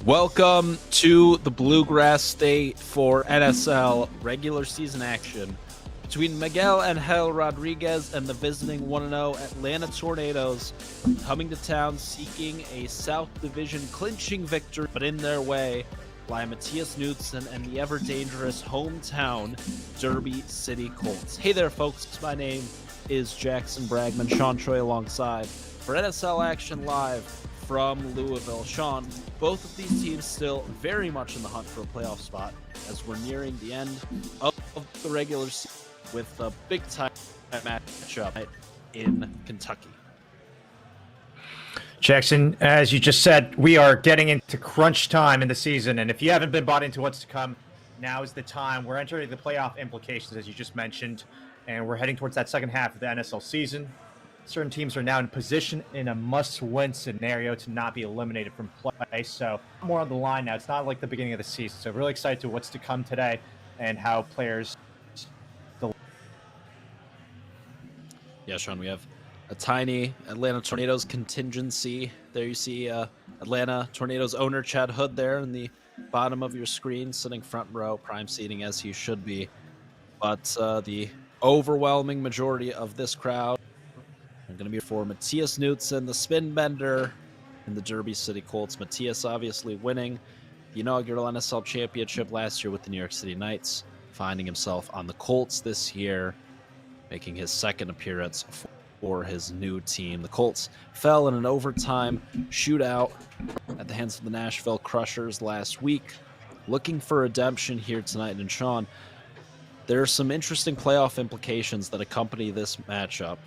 Welcome to the Bluegrass State for NSL regular season action between Miguel Rodriguez and the visiting 1-0 Atlanta Tornadoes, coming to town seeking a South Division clinching victory, but in their way lie Matias Knudsen and the ever-dangerous hometown Derby City Colts. Hey there, folks. My name is Jackson Bragman. Sean Troy alongside for NSL Action Live from Louisville. Sean, both of these teams still very much in the hunt for a playoff spot as we're nearing the end of the regular season with a big-time matchup in Kentucky. Jackson, as you just said, we are getting into crunch time in the season, and if you haven't been bought into what's to come, now is the time. We're entering the playoff implications, as you just mentioned, and we're heading towards that second half of the NSL season. Certain teams are now in position in a must-win scenario to not be eliminated from play, so more on the line now. It's not like the beginning of the season, so really excited to what's to come today and how players... Yeah, Sean, we have a tiny Atlanta Tornadoes contingency. There you see Atlanta Tornadoes owner Chad Hood there in the bottom of your screen, sitting front row, prime seating as he should be. But the overwhelming majority of this crowd are going to be for Matias Knudsen, the spin bender, and the Derby City Colts. Matias obviously winning the inaugural NSL championship last year with the New York City Knights, finding himself on the Colts this year, making his second appearance for his new team. The Colts fell in an overtime shootout at the hands of the Nashville Crushers last week, looking for redemption here tonight. And Sean, there are some interesting playoff implications that accompany this matchup,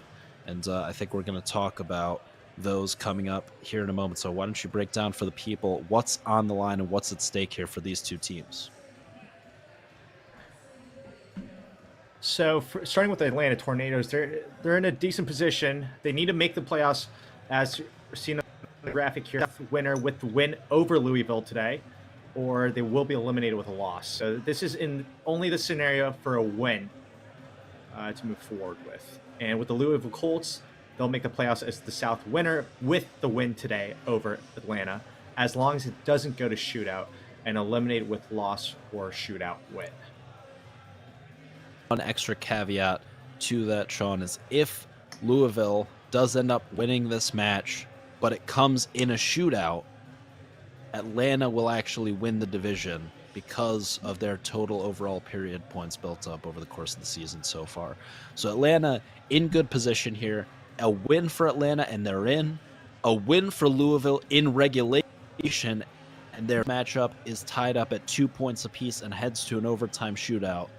and I think we're going to talk about those coming up here in a moment. So why don't you break down for the people what's on the line and what's at stake here for these two teams? So, starting with the Atlanta Tornadoes, they're in a decent position. They need to make the playoffs, as seen on the graphic here. Winner with the win over Louisville today, or they will be eliminated with a loss. So this is in only the scenario for a win to move forward with. And with the Louisville Colts, they'll make the playoffs as the South winner with the win today over Atlanta, as long as it doesn't go to shootout and eliminated with loss or shootout win. One extra caveat to that, Sean, is if Louisville does end up winning this match, but it comes in a shootout, Atlanta will actually win the division because of their total overall period points built up over the course of the season so far. So Atlanta in good position here. A win for Atlanta and they're in. A win for Louisville in regulation, and their matchup is tied up at 2 points apiece and heads to an overtime shootout.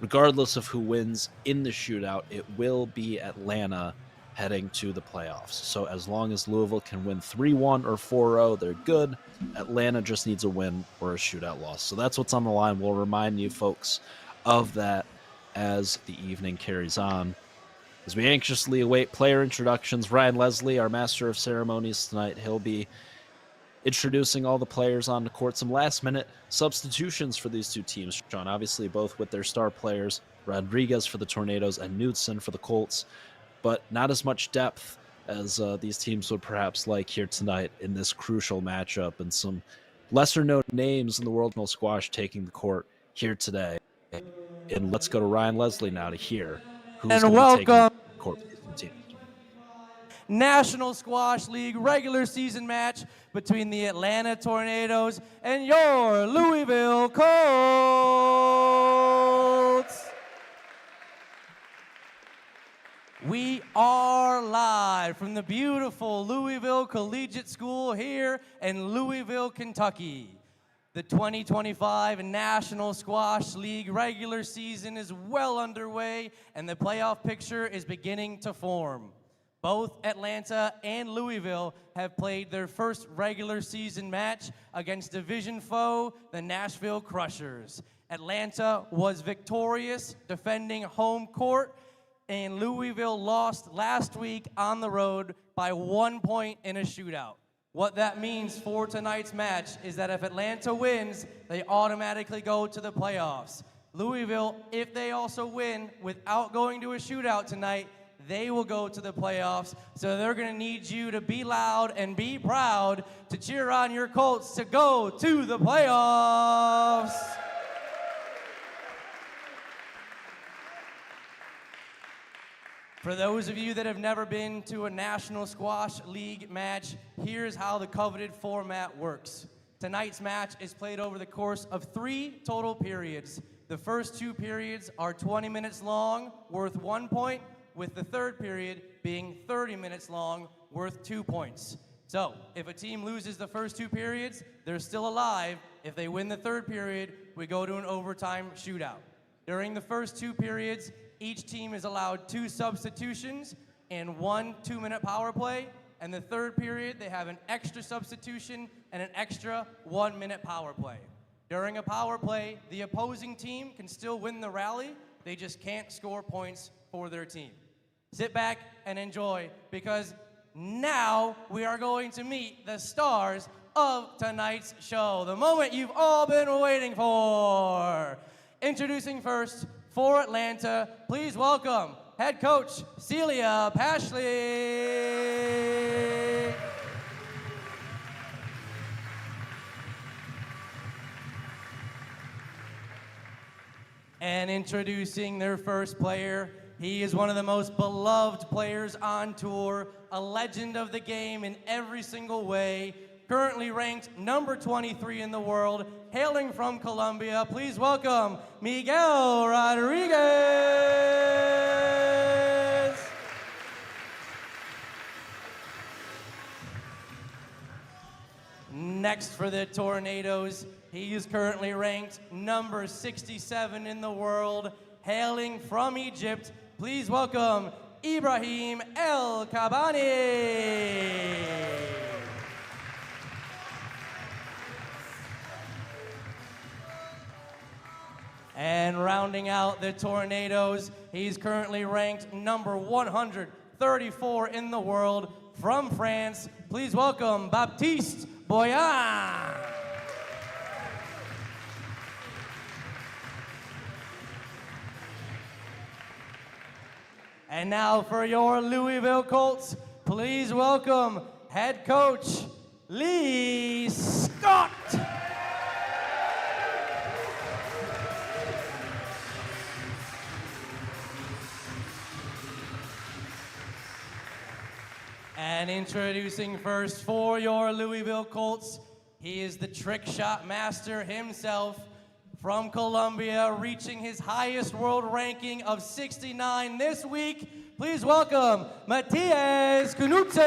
Regardless of who wins in the shootout, it will be Atlanta heading to the playoffs. So as long as Louisville can win 3-1 or 4-0, they're good. Atlanta just needs a win or a shootout loss. So that's what's on the line. We'll remind you folks of that as the evening carries on. As we anxiously await player introductions, Ryan Leslie, our master of ceremonies tonight, he'll be introducing all the players on the court. Some last-minute substitutions for these two teams, Sean. Obviously, both with their star players, Rodriguez for the Tornadoes and Knudsen for the Colts, but not as much depth as these teams would perhaps like here tonight in this crucial matchup, and some lesser-known names in the world of squash taking the court here today. And let's go to Ryan Leslie now to hear who's going to be taking the court for these teams. National Squash League regular season match between the Atlanta Tornadoes and your Louisville Colts. We are live from the beautiful Louisville Collegiate School here in Louisville, Kentucky. The 2025 National Squash League regular season is well underway, and the playoff picture is beginning to form. Both Atlanta and Louisville have played their first regular season match against division foe, the Nashville Crushers. Atlanta was victorious, defending home court, and Louisville lost last week on the road by 1 point in a shootout. What that means for tonight's match is that if Atlanta wins, they automatically go to the playoffs. Louisville, if they also win without going to a shootout tonight, they will go to the playoffs. So they're going to need you to be loud and be proud to cheer on your Colts to go to the playoffs. For those of you that have never been to a National Squash League match, here's how the coveted format works. Tonight's match is played over the course of 3 total periods. The first 2 periods are 20 minutes long, worth 1 point, with the third period being 30 minutes long, worth 2 points. So, if a team loses the first 2 periods, they're still alive. If they win the third period, we go to an overtime shootout. During the first 2 periods, each team is allowed 2 substitutions and 1 2-minute power play. And the third period, they have an extra substitution and an extra 1-minute power play. During a power play, the opposing team can still win the rally. They just can't score points for their team. Sit back and enjoy, because now we are going to meet the stars of tonight's show, the moment you've all been waiting for. Introducing first, for Atlanta, please welcome head coach Celia Pashley. And introducing their first player, he is one of the most beloved players on tour, a legend of the game in every single way, currently ranked number 23 in the world, hailing from Colombia. Please welcome Miguel Rodriguez. Next for the Tornadoes, he is currently ranked number 67 in the world, hailing from Egypt. Please welcome Ibrahim El Kabani. And rounding out the Tornadoes, he's currently ranked number 134 in the world, from France. Please welcome Baptiste Boyan. And now for your Louisville Colts, please welcome head coach Lee Scott. And introducing first for your Louisville Colts, he is the trick shot master himself, from Colombia, reaching his highest world ranking of 69 this week. Please welcome Matias Knudsen.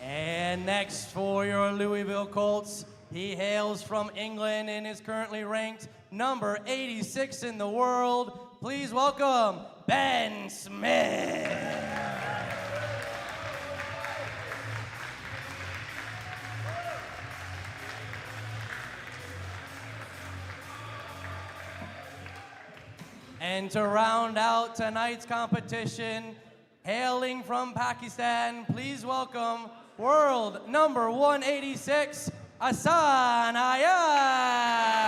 And next for your Louisville Colts, he hails from England and is currently ranked number 86 in the world. Please welcome Ben Smith. And to round out tonight's competition, hailing from Pakistan, please welcome world number 186, Hassan Ayad.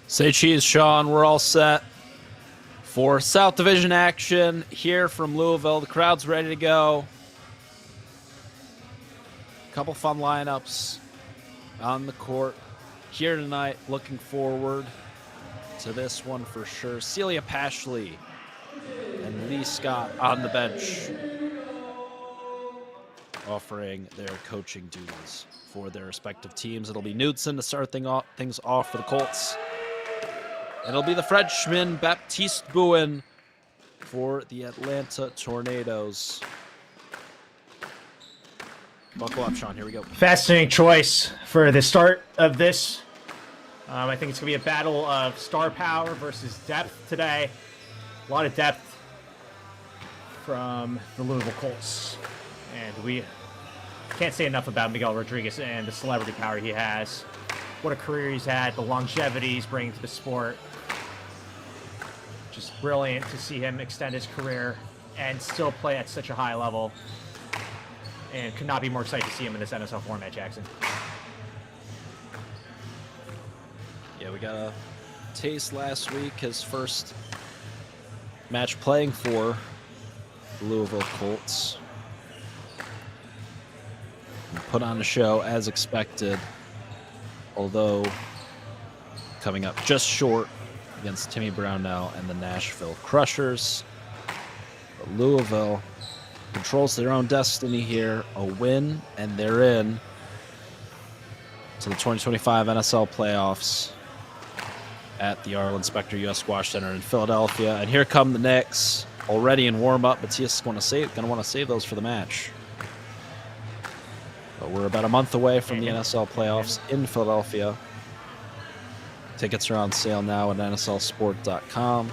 Say cheese, Sean. We're all set for South Division action here from Louisville. The crowd's ready to go. Couple fun lineups on the court here tonight. Looking forward to this one for sure. Celia Pashley and Lee Scott on the bench, offering their coaching duties for their respective teams. It'll be Knudsen to start things off for the Colts. It'll be the Frenchman Baptiste Boyan for the Atlanta Tornadoes. Buckle up, Sean. Here we go. Fascinating choice for the start of this. I think it's going to be a battle of star power versus depth today. A lot of depth from the Louisville Colts. And we can't say enough about Miguel Rodriguez and the celebrity power he has. What a career he's had, the longevity he's bringing to the sport. Just brilliant to see him extend his career and still play at such a high level. And could not be more excited to see him in this NSL format, Jackson. Yeah, we got a taste last week, his first match playing for the Louisville Colts. And put on a show as expected, although coming up just short against Timmy Brownell and the Nashville Crushers. But Louisville controls their own destiny here. A win, and they're in to the 2025 NSL playoffs at the Arlen Specter U.S. Squash Center in Philadelphia. And here come the Knicks, already in warm-up. Matias is going to want to save those for the match. But we're about a month away from the NSL playoffs in Philadelphia. Tickets are on sale now at nslsport.com.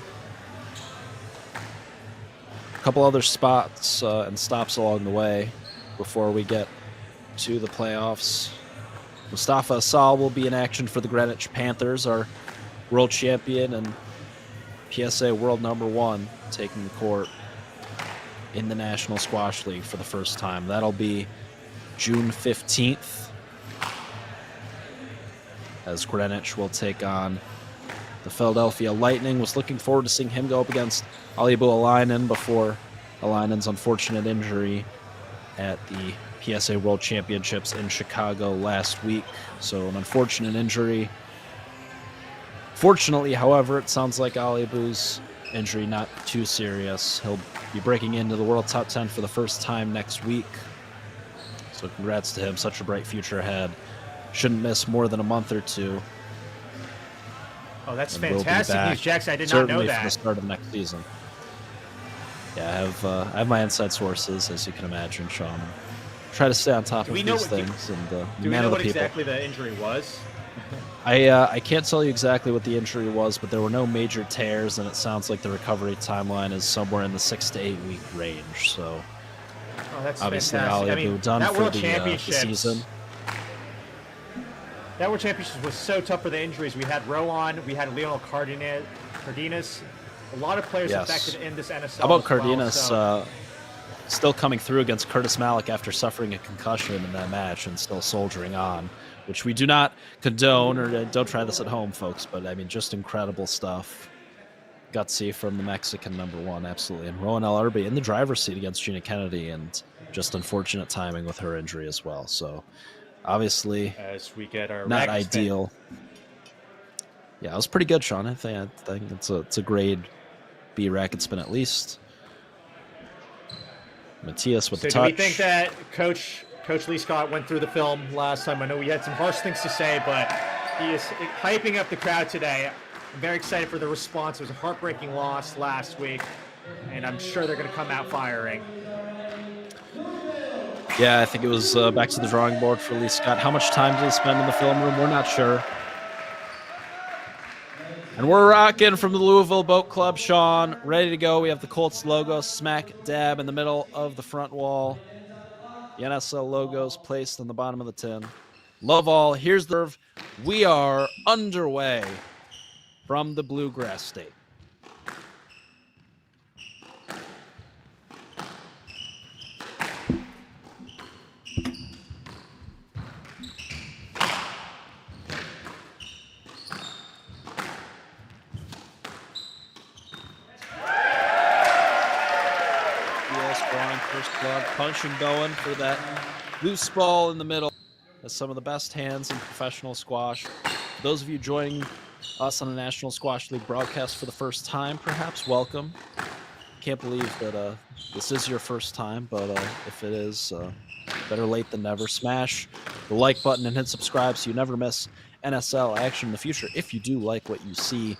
A couple other spots and stops along the way before we get to the playoffs. Mustafa Asal will be in action for the Greenwich Panthers, our world champion and PSA world #1, taking the court in the National Squash League for the first time. That'll be June 15th. As Greenwich will take on the Philadelphia Lightning. Was looking forward to seeing him go up against Alibu Alainen before Alainen's unfortunate injury at the PSA World Championships in Chicago last week. So an unfortunate injury. Fortunately, however, it sounds like Alibu's injury not too serious. He'll be breaking into the World Top 10 for the first time next week. So congrats to him. Such a bright future ahead. Shouldn't miss more than a month or two. Oh, that's And we'll be fantastic back news, Jackson. I did not know certainly that. for the start of next season. Yeah, I have my inside sources, as you can imagine, Sean. Try to stay on top of these things and Do we man know of the what people. exactly the injury was? I can't tell you exactly what the injury was, but there were no major tears, and it sounds like the recovery timeline is somewhere in the 6 to 8 week range. So Oh, that's obviously, fantastic. I Alibu mean, done that for World the Championships, season. That World Championships was so tough for the injuries. We had Rowan, we had Leonel Cardenas, a lot of players Yes. affected in this NSL. How about as well, Cardenas so- still coming through against Curtis Malik after suffering a concussion in that match and still soldiering on, which we do not condone, or don't try this at home, folks, but I mean, just incredible stuff. Gutsy from the Mexican #1, absolutely. And Rowan Ellerby in the driver's seat against Gina Kennedy, and just unfortunate timing with her injury as well. So obviously as we get our not racket spin. ideal. Yeah, it was pretty good, Sean. I think it's a grade B racket spin at least. Matias with So the do touch. we think that Coach Lee Scott went through the film last time? I know we had some harsh things to say, but he is hyping up the crowd today. I'm very excited for the response. It was a heartbreaking loss last week, and I'm sure they're going to come out firing. Yeah, I think it was back to the drawing board for Lee Scott. How much time did he spend in the film room? We're not sure. And we're rocking from the Louisville Boat Club, Sean. Ready to go. We have the Colts logo smack dab in the middle of the front wall. The NSL logos placed on the bottom of the tin. Love all. Here's the serve. We are underway from the Bluegrass State. First blood, punching going for that loose ball in the middle. That's some of the best hands in professional squash. For those of you joining us on the National Squash League broadcast for the first time, perhaps welcome. Can't believe that this is your first time, but if it is, better late than never. Smash the like button and hit subscribe so you never miss NSL action in the future. If you do like what you see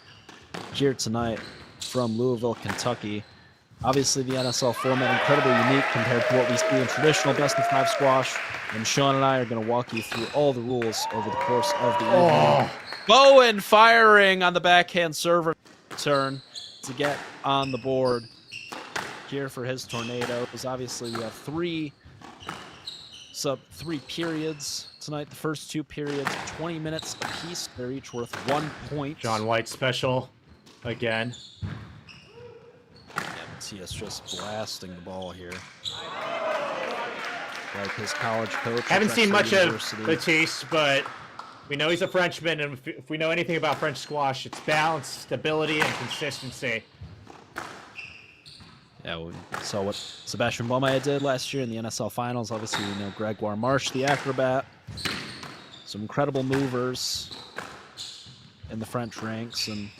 here tonight from Louisville, Kentucky. Obviously, the NSL format incredibly unique compared to what we see in traditional best-of-5 squash. And Sean and I are going to walk you through all the rules over the course of the evening. Bowen firing on the backhand server turn to get on the board here for his tornado. Because obviously we have 3 sub 3 periods tonight. The first 2 periods, 20 minutes apiece. They're each worth 1 point. John White special again. Yeah, Matias just blasting the ball here. Like his college coach. Haven't seen much University. of Matias, but we know he's a Frenchman, and if we know anything about French squash, it's balance, stability, and consistency. Yeah, we saw what Sebastian Baumeier did last year in the NSL Finals. Obviously, we know Gregoire Marsh, the acrobat. Some incredible movers in the French ranks, and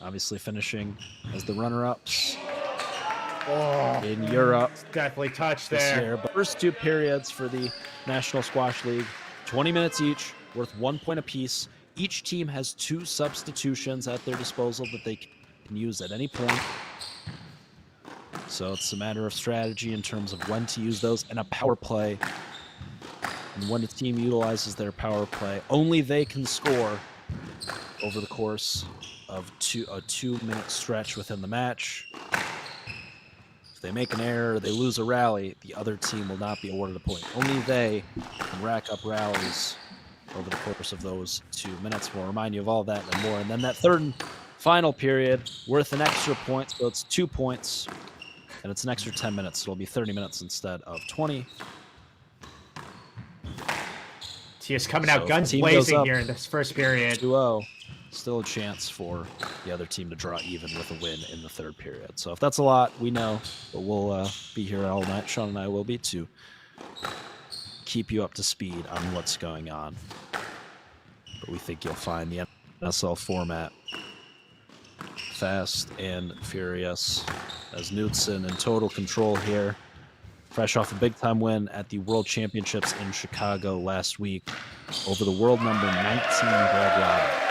obviously finishing as the runner-ups in Europe. Definitely touched this there. year. But first 2 periods for the National Squash League, 20 minutes each, worth 1 point apiece. Each team has 2 substitutions at their disposal that they can use at any point. So it's a matter of strategy in terms of when to use those, and a power play. And when a team utilizes their power play, only they can score over the course of a 2-minute stretch within the match. If they make an error, they lose a rally, the other team will not be awarded a point. Only they can rack up rallies over the course of those 2 minutes. We'll remind you of all that and more. And then that third and final period, worth an extra point, so it's 2 points. And it's an extra 10 minutes. It'll be 30 minutes instead of 20. Matias coming out guns blazing here in this first period. 2-0. Still a chance for the other team to draw even with a win in the third period. So if that's a lot, we know. But we'll be here all night. Sean and I will be to keep you up to speed on what's going on. But we think you'll find the NSL format fast and furious, as Knudsen in total control here, fresh off a big-time win at the World Championships in Chicago last week over the world number 19 Greg Rodriguez.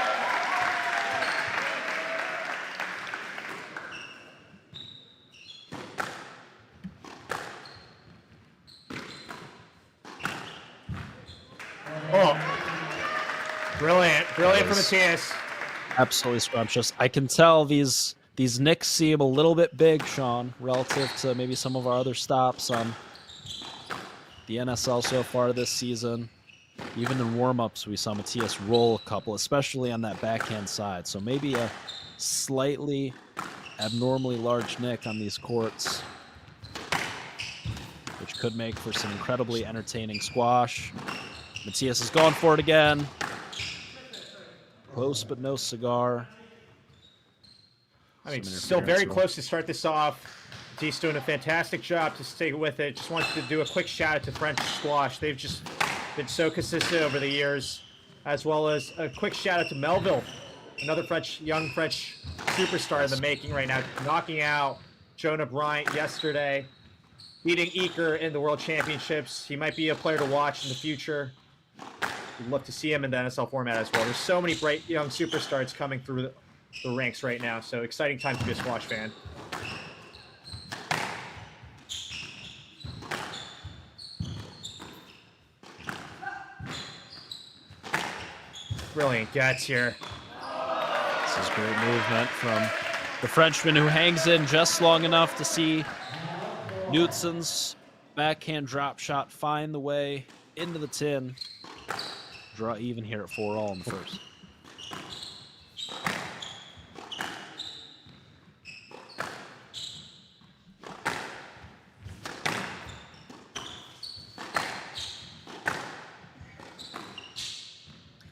Oh, brilliant from Matias. Absolutely scrumptious. I can tell these nicks seem a little bit big, Sean, relative to maybe some of our other stops on the NSL so far this season. Even in warm-ups, we saw Matias roll a couple, especially on that backhand side. So maybe a slightly abnormally large nick on these courts, which could make for some incredibly entertaining squash. Matias is going for it again. Close but no cigar. I mean, still very close to start this off. He's doing a fantastic job to stay with it. Just wanted to do a quick shout out to French squash. They've just been so consistent over the years, as well as a quick shout out to Melville, another young French superstar in the making right now, knocking out Jonah Bryant yesterday, beating Eker in the World Championships. He might be a player to watch in the future. We'd love to see him in the NSL format as well. There's so many bright young superstars coming through the ranks right now, so exciting time to be a squash fan. Brilliant gets here. This is great movement from the Frenchman, who hangs in just long enough to see Knudsen's backhand drop shot find the way into the tin. Draw even here at 4-all in the first.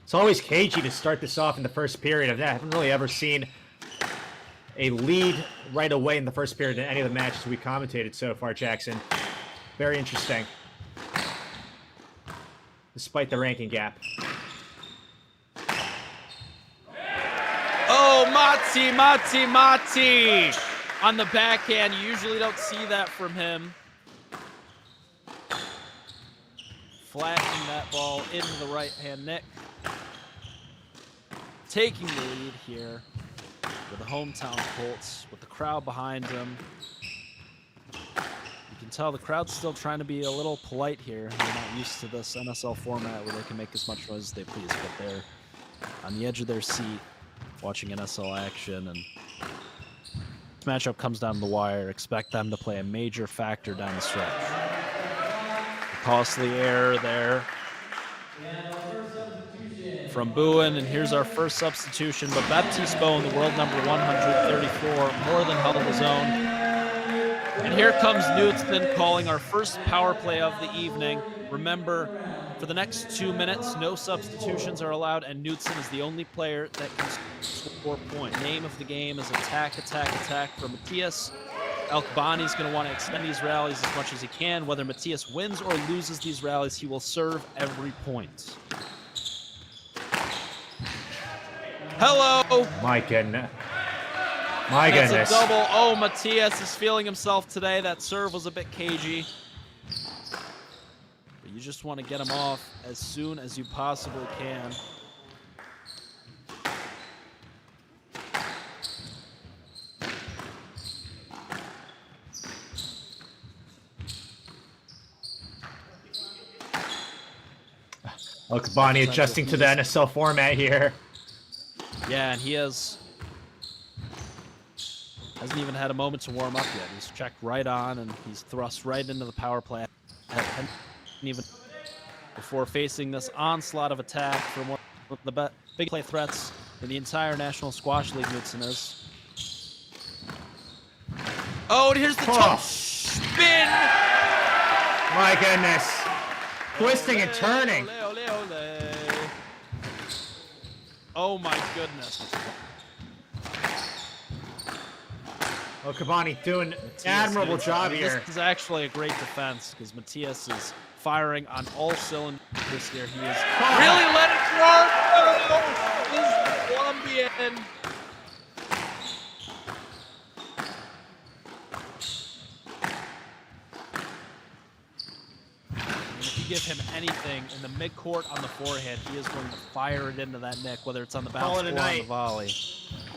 It's always cagey to start this off in the first period. I haven't really ever seen a lead right away in the first period in any of the matches we commentated so far, Jackson. Very interesting, despite the ranking gap. Oh, Mati on the backhand. You usually don't see that from him. Flashing that ball into the right-hand nick. Taking the lead here with the hometown Colts, with the crowd behind him. You can tell the crowd's still trying to be a little polite here. They're not used to this NSL format where they can make as much noise as they please, but they're on the edge of their seat watching NSL action. And this matchup comes down to the wire. Expect them to play a major factor down the stretch. Costly error there from Bowen, and here's our first substitution. But Baptiste Bowen, the world number 134, more than held his own. And here comes Knudsen calling our first power play of the evening. Remember, for the next 2 minutes, no substitutions are allowed, and Knudsen is the only player that can score points. Name of the game is attack, attack, attack for Matias. Al-Kabani is going to want to extend these rallies as much as he can. Whether Matias wins or loses these rallies, he will serve every point. Hello! My goodness. That's a double. Oh, Matias is feeling himself today. That serve was a bit cagey. But you just want to get him off as soon as you possibly can. Al-Kabani adjusting to the NSL format here. Yeah, and he hasn't even had a moment to warm up yet. He's checked right on, and he's thrust right into the power play. Even before facing this onslaught of attack from one of the big play threats in the entire National Squash League, Knudsen is. Oh, and here's the top spin! My goodness. Twisting and turning. Ole, ole, ole. Oh my goodness. Al-Kabani doing an admirable job here. This is actually a great defense because Matias is firing on all cylinders here. He is really letting it work. Oh, this is the Colombian. If you give him anything in the midcourt on the forehand, he is going to fire it into that neck, whether it's on the bounce or on the volley.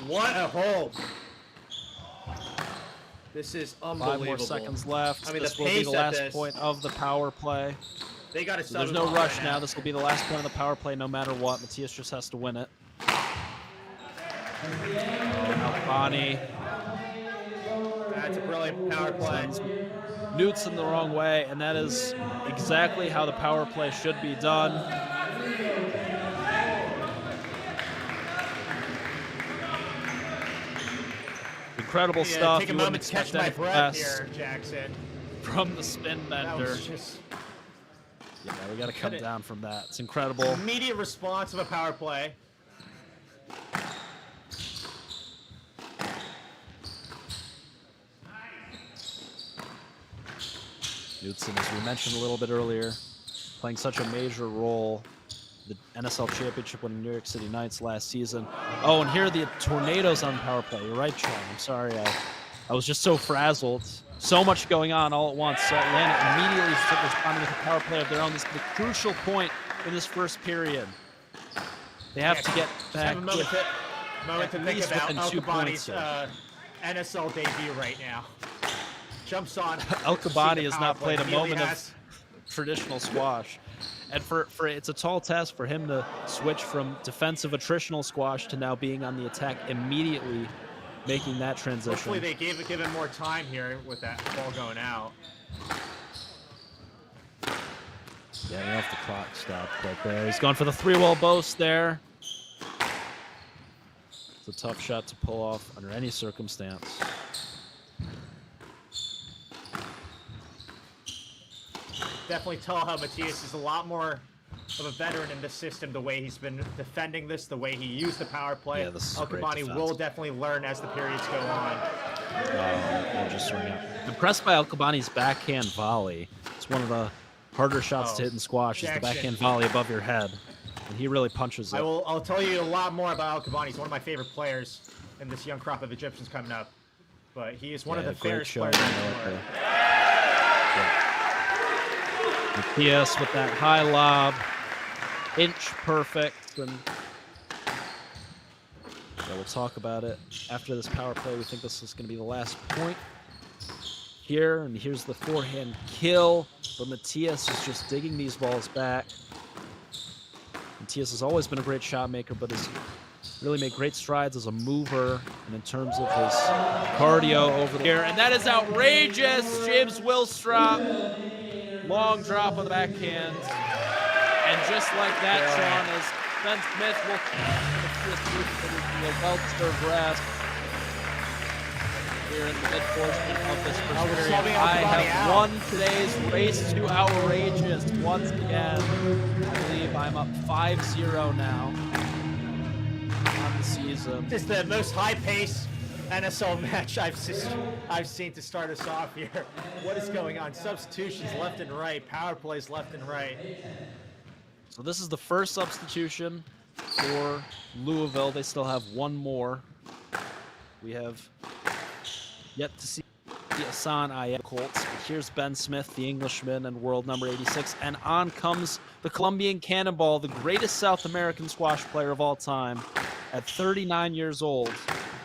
What a hold. This is unbelievable. 5 more seconds left. I mean, this the will be pace the at last this. point of the power play. They got to So there's no rush now. This will be the last point of the power play no matter what. Matias just has to win it. Al-Kabani That's a brilliant power play. sends Knudsen the wrong way, and that is exactly how the power play should be done. Incredible stuff. Take a You wouldn't moment to catch expect my anything breath less here, Jackson. from the spin That bender. was just Yeah, we got to come down from that. It's incredible. immediate response of a power play. Knudsen, as we mentioned a little bit earlier, playing such a major role. The NSL Championship winning New York City Knights last season. Oh, and here are the tornadoes on power play. You're right, Sean. I'm sorry. I was just so frazzled. So much going on all at once. So Atlanta immediately responding with a power play of their own. This is the crucial point in this first period. They have to get back. Have a moment to think least about within 2 points Al-Kabani's NSL debut right now. Jumps on. Al-Kabani has not played a moment of of traditional squash. And for it's a tall task for him to switch from defensive attritional squash to now being on the attack immediately, making that transition. Hopefully they give him more time here with that ball going out. Yeah, you have the clock stop quick there. He's gone for the 3-wall boast there. It's a tough shot to pull off under any circumstance. Definitely tell how Matias is a lot more of a veteran in this system, the way he's been defending this, the way he used the power play. Yeah, this is great Al-Kabani defense. will definitely learn as the periods go on. Just swing out. Impressed by Al-Kabani's backhand volley. It's one of the harder shots to hit in squash, is the Jackson. backhand volley above your head. And he really punches it. I'll tell you a lot more about Al-Kabani. He's one of my favorite players in this young crop of Egyptians coming up. But he is one of the great fairest showing players in there the with world. Matias with that high lob, inch perfect, and yeah, we'll talk about it after this power play. We think this is going to be the last point here, and here's the forehand kill, but Matias is just digging these balls back. Matias has always been a great shot maker, but has really made great strides as a mover and in terms of his cardio over here, and that is outrageous. James Willstrop Long drop of the backhand. And just like that, Sean, as Ben Smith will well-deserved rest here in the mid-portion of this first period. I have won today's race to outrageous once again. I believe I'm up 5-0 now on the season. This is the most high-paced NSL match I've seen to start us off here. What is going on? Substitutions left and right, power plays left and right. So this is the first substitution for Louisville. They still have one more. We have yet to see Hassan Ayed Colts. Here's Ben Smith, the Englishman and world number 86. And on comes the Colombian Cannonball, the greatest South American squash player of all time, at 39 years old,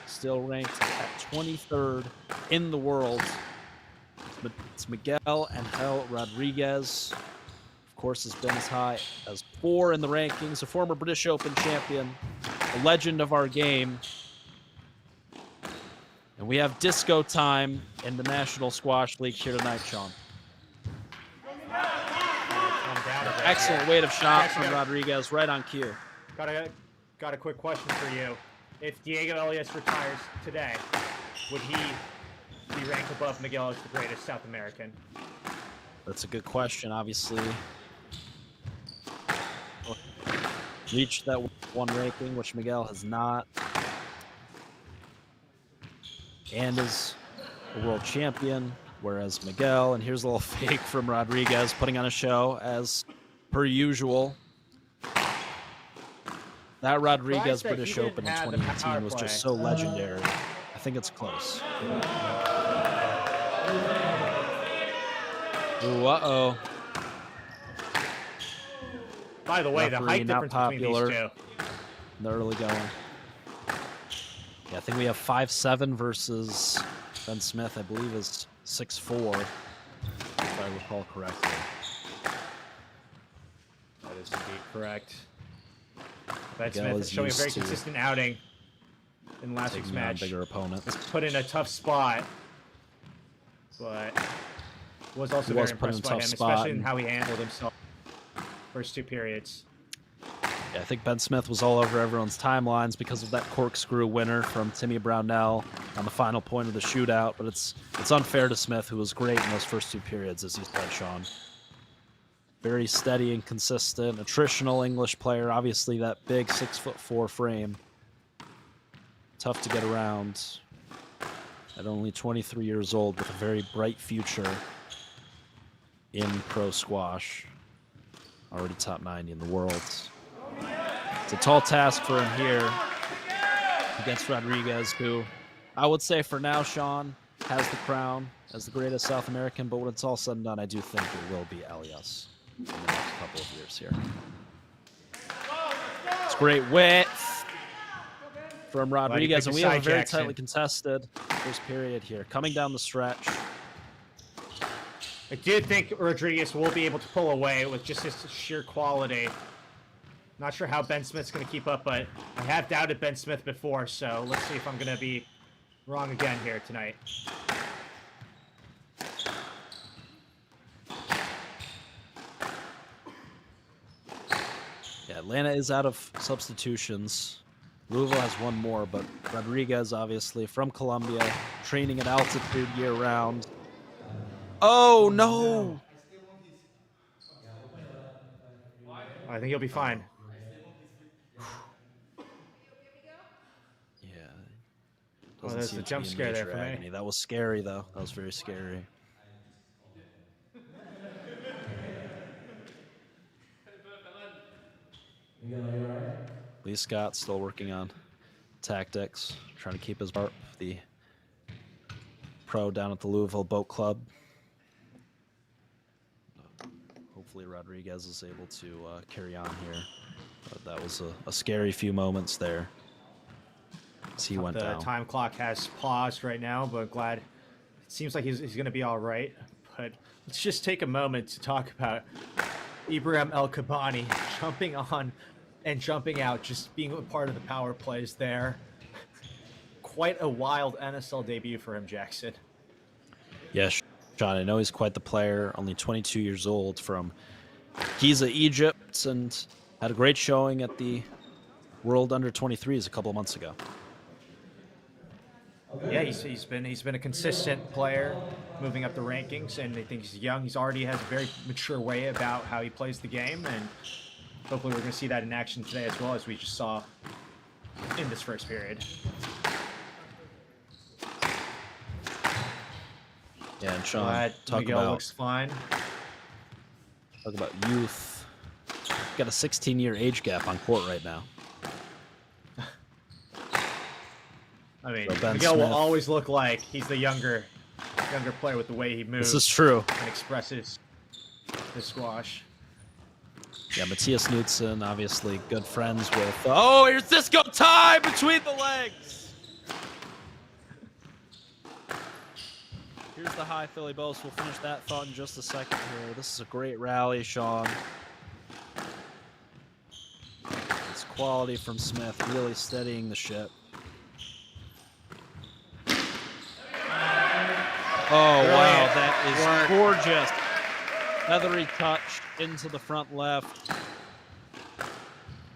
still ranked at 23rd in the world. It's Miguel Rodriguez. Of course, has been as high as 4 in the rankings, a former British Open champion, a legend of our game. And we have disco time in the National Squash League here tonight, Sean. Excellent weight of shot from Rodriguez, right on cue. Got a quick question for you. If Diego Elias retires today, would he be ranked above Miguel as the greatest South American? That's a good question, obviously. Reached that one ranking, which Miguel has not. And is a world champion, whereas Miguel, and here's a little fake from Rodriguez, putting on a show as per usual. That Rodriguez British Open in 2018 was just so legendary. I think it's close. Ooh, uh-oh. By the way, the height difference between these two. In the early going. Yeah, I think we have 5'7" versus Ben Smith, I believe, is 6'4", if I recall correctly. That is indeed correct. Ben Smith is showing a very consistent outing in last week's match. Bigger opponent. Was put in a tough spot, but was also very impressed by him, especially in how he handled himself first 2 periods. Yeah, I think Ben Smith was all over everyone's timelines because of that corkscrew winner from Timmy Brownell on the final point of the shootout. But it's unfair to Smith, who was great in those first 2 periods, as you said, Sean. Very steady and consistent, attritional English player. Obviously, that big 6'4" frame. Tough to get around. At only 23 years old, with a very bright future in pro squash. Already top 90 in the world. It's a tall task for him here against Rodriguez, who I would say for now, Sean, has the crown as the greatest South American, but when it's all said and done, I do think it will be Elias in the next couple of years here. It's great width from Rodriguez, and we have a very tightly contested first period here. Coming down the stretch. I do think Rodriguez will be able to pull away with just his sheer quality. Not sure how Ben Smith's going to keep up, but I have doubted Ben Smith before, so let's see if I'm going to be wrong again here tonight. Yeah, Atlanta is out of substitutions. Louisville has one more, but Rodriguez, obviously, from Colombia, training at altitude year-round. Oh, no! I think he'll be fine. Yeah. Oh, there's a jump scare there for me. That was scary, though. That was very scary. Lee Scott still working on tactics, trying to keep his sharp, the pro down at the Louisville Boat Club. Hopefully Rodriguez is able to carry on here. But that was a scary few moments there as he went down. The time clock has paused right now, but glad. It seems like he's going to be all right. But let's just take a moment to talk about Ibrahim El Kabani jumping on and jumping out, just being a part of the power plays there. Quite a wild NSL debut for him, Jackson. Yeah, John, I know he's quite the player, only 22 years old, from Giza, Egypt, and had a great showing at the World Under-23s a couple of months ago. Yeah, he's been a consistent player, moving up the rankings, and I think he's young. He's already has a very mature way about how he plays the game, and hopefully we're going to see that in action today as well as we just saw in this first period. Yeah, and Sean, Glad talk Miguel about looks fine. youth. Got a 16-year age gap on court right now. I mean, So Ben Miguel Smith. will always look like he's the younger player with the way he moves. This is true. And expresses the squash. Yeah, Matias Knudsen, obviously good friends with. Oh, here's Cisco tie between the legs. Here's the high Philly boast. We'll finish that thought in just a second here. This is a great rally, Sean. It's quality from Smith, really steadying the ship. Oh, wow, that is gorgeous. Feathery touch into the front left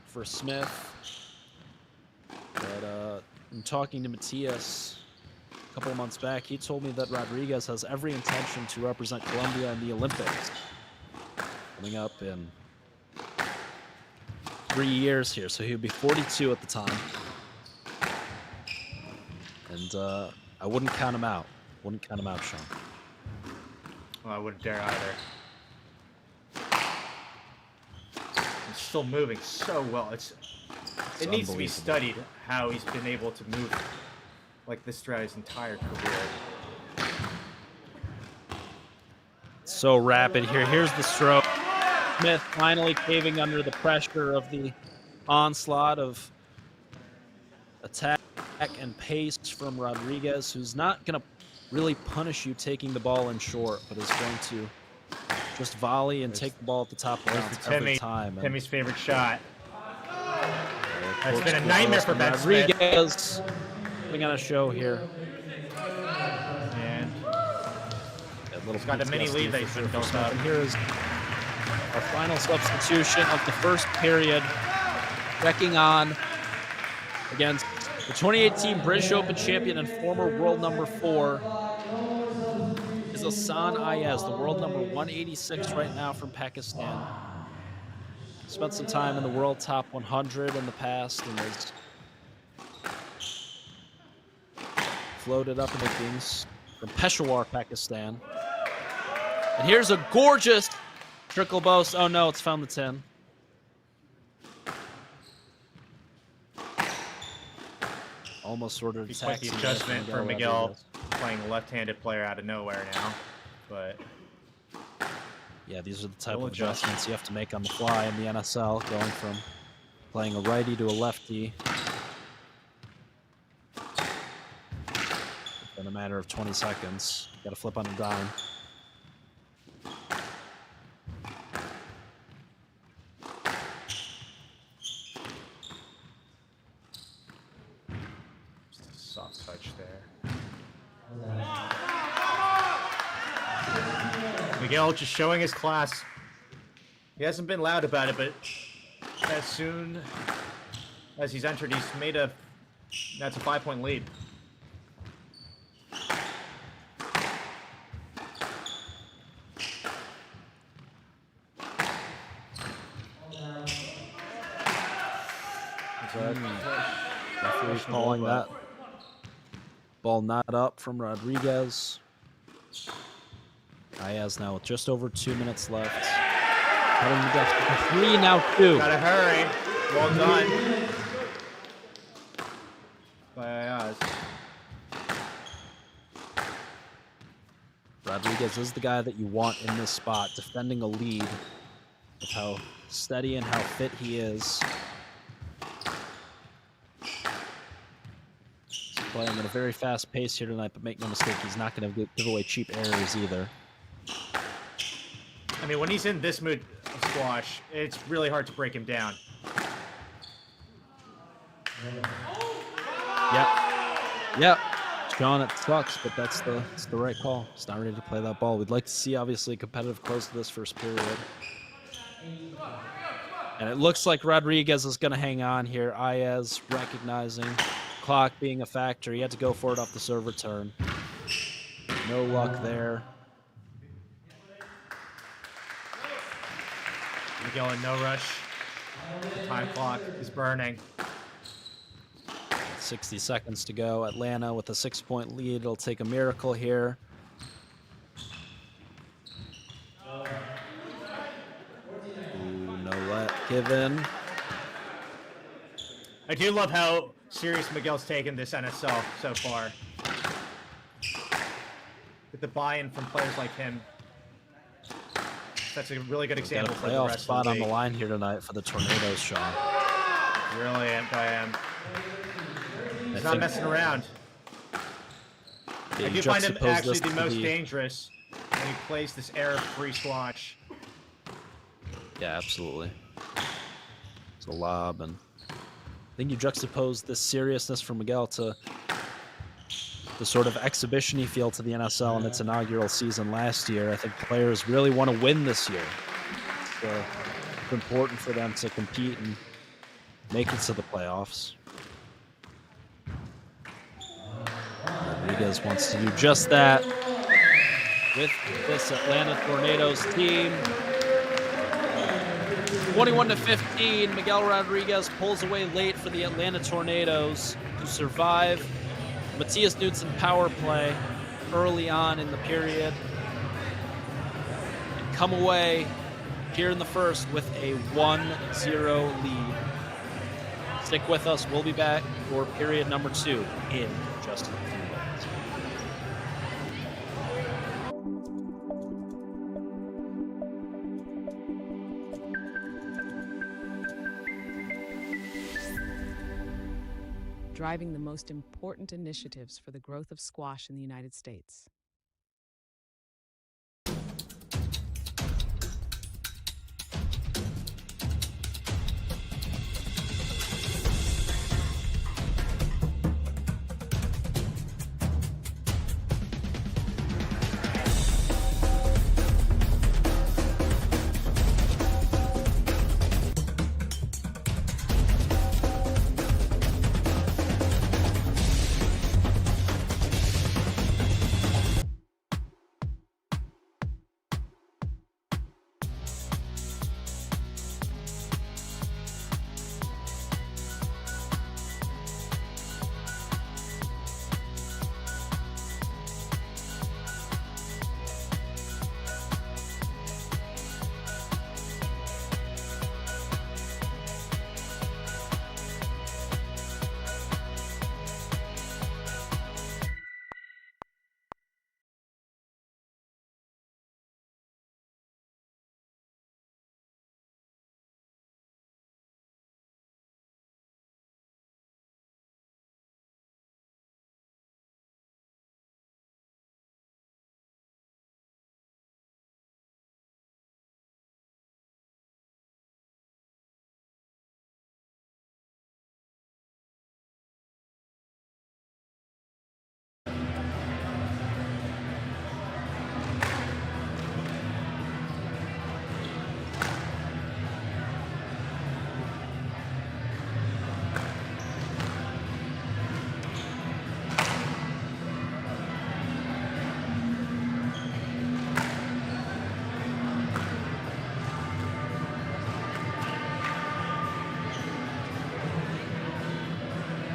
for Smith. But in talking to Matias a couple of months back, he told me that Rodriguez has every intention to represent Colombia in the Olympics coming up in 3 years here. So he would be 42 at the time. And I wouldn't count him out. Wouldn't count him out, Sean. Well, I wouldn't dare either. He's still moving so well. It needs to be studied how he's been able to move like this throughout his entire career. So rapid here. Here's the stroke. Smith finally caving under the pressure of the onslaught of attack and pace from Rodriguez, who's not going to really punish you taking the ball in short, but is going to just volley and take the ball at the top of the bounce every time. Timmy's favorite shot. It's been a nightmare for Ben Rodriguez putting on a show here. And He's got a mini lead that he's been built up. And here is our final substitution of the first period, checking on against the 2018 British Open champion and former world number 4 is Hassan Ayaz, the world number 186 right now from Pakistan. Spent some time in the world top 100 in the past and has floated up in the Kings from Peshawar, Pakistan. And here's a gorgeous trickle boast. Oh no, it's found the 10. Almost sort of Quite the adjustment for Miguel playing a left-handed player out of nowhere now, but yeah, these are the type of adjustments you have to make on the fly in the NSL, going from playing a righty to a lefty in a matter of 20 seconds. Got to flip on a dime. soft touch there. Miguel just showing his class. He hasn't been loud about it, but as soon as he's entered, he's made that's a 5-point lead. Referee's calling that ball not up from Rodriguez. Ayaz now with just over 2 minutes left. Cutting the deficit to 3, now 2. Gotta hurry. Well done by Ayaz. Rodriguez is the guy that you want in this spot, defending a lead with how steady and how fit he is. He's playing at a very fast pace here tonight, but make no mistake, he's not going to give away cheap errors either. I mean, when he's in this mood of squash, it's really hard to break him down. Yep. Sean, it sucks, but it's the right call. He's not ready to play that ball. We'd like to see, obviously, a competitive close to this first period. And it looks like Rodriguez is going to hang on here. Ayaz recognizing clock being a factor. He had to go for it off the serve return. No luck there. Miguel in no rush. The time clock is burning. 60 seconds to go. Atlanta with a 6-point lead. It'll take a miracle here. Ooh, no let given. I do love how serious Miguel's taken this NSL so far. With the buy-in from players like him. That's a really good We've got example a for the playoff rest spot of on the the league. line here tonight for the Tornadoes, Sean. Really am. I am. He's I not think messing around. I do find him actually the most dangerous when he plays this error-free squash. Yeah, absolutely. It's a lob, and I think you juxtapose this seriousness from Miguel to the sort of exhibition-y feel to the NSL in its inaugural season last year. I think players really want to win this year. It's important for them to compete and make it to the playoffs. Rodriguez wants to do just that with this Atlanta Tornadoes team. 21-15, Miguel Rodriguez pulls away late for the Atlanta Tornadoes to survive Matias Knudsen power play early on in the period and come away here in the first with a 1-0 lead. Stick with us. We'll be back for period number 2 in just a few minutes. Driving the most important initiatives for the growth of squash in the United States.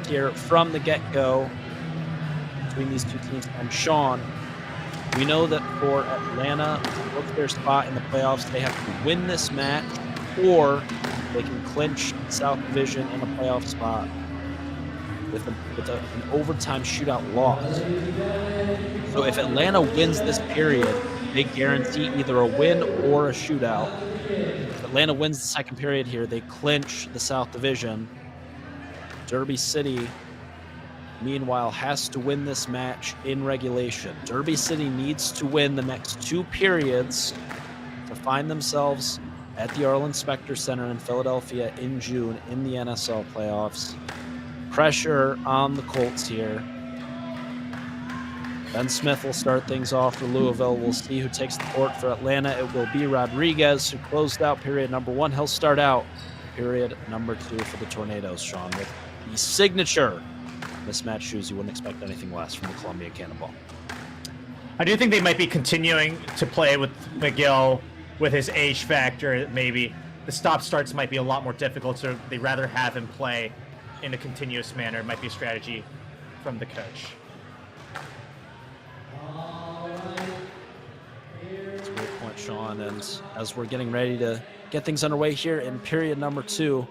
Here from the get-go between these two teams. And Sean, we know that for Atlanta to book their spot in the playoffs, they have to win this match, or they can clinch South Division in a playoff spot with an overtime shootout loss. So if Atlanta wins this period, they guarantee either a win or a shootout. If Atlanta wins the second period here, they clinch the South Division. Derby City, meanwhile, has to win this match in regulation. Derby City needs to win the next 2 periods to find themselves at the Arlen Specter Center in Philadelphia in June in the NSL playoffs. Pressure on the Colts here. Ben Smith will start things off for Louisville. We'll see who takes the court for Atlanta. It will be Rodriguez, who closed out period number 1. He'll start out period number 2 for the Tornadoes, Sean, with the signature mismatch shoes. You wouldn't expect anything less from the Colombian Cannonball. I do think they might be continuing to play with Miguel with his age factor. Maybe the stop-starts might be a lot more difficult, so they'd rather have him play in a continuous manner. It might be a strategy from the coach. That's a great point, Sean. And as we're getting ready to get things underway here in period number 2,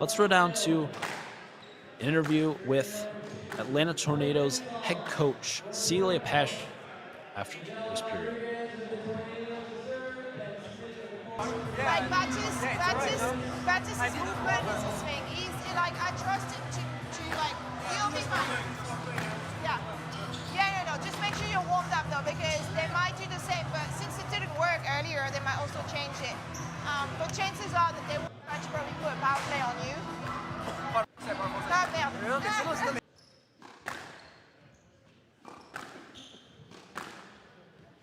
let's throw down to an interview with Atlanta Tornadoes head coach Celia Pash after this period. Like Baptist's movement is his thing. He's like, I trust him to like, he'll be fine. Yeah, no, just make sure you're warmed up though, because they might do the same, but since it didn't work earlier, they might also change it. But chances are that they will try to probably put a power play on you.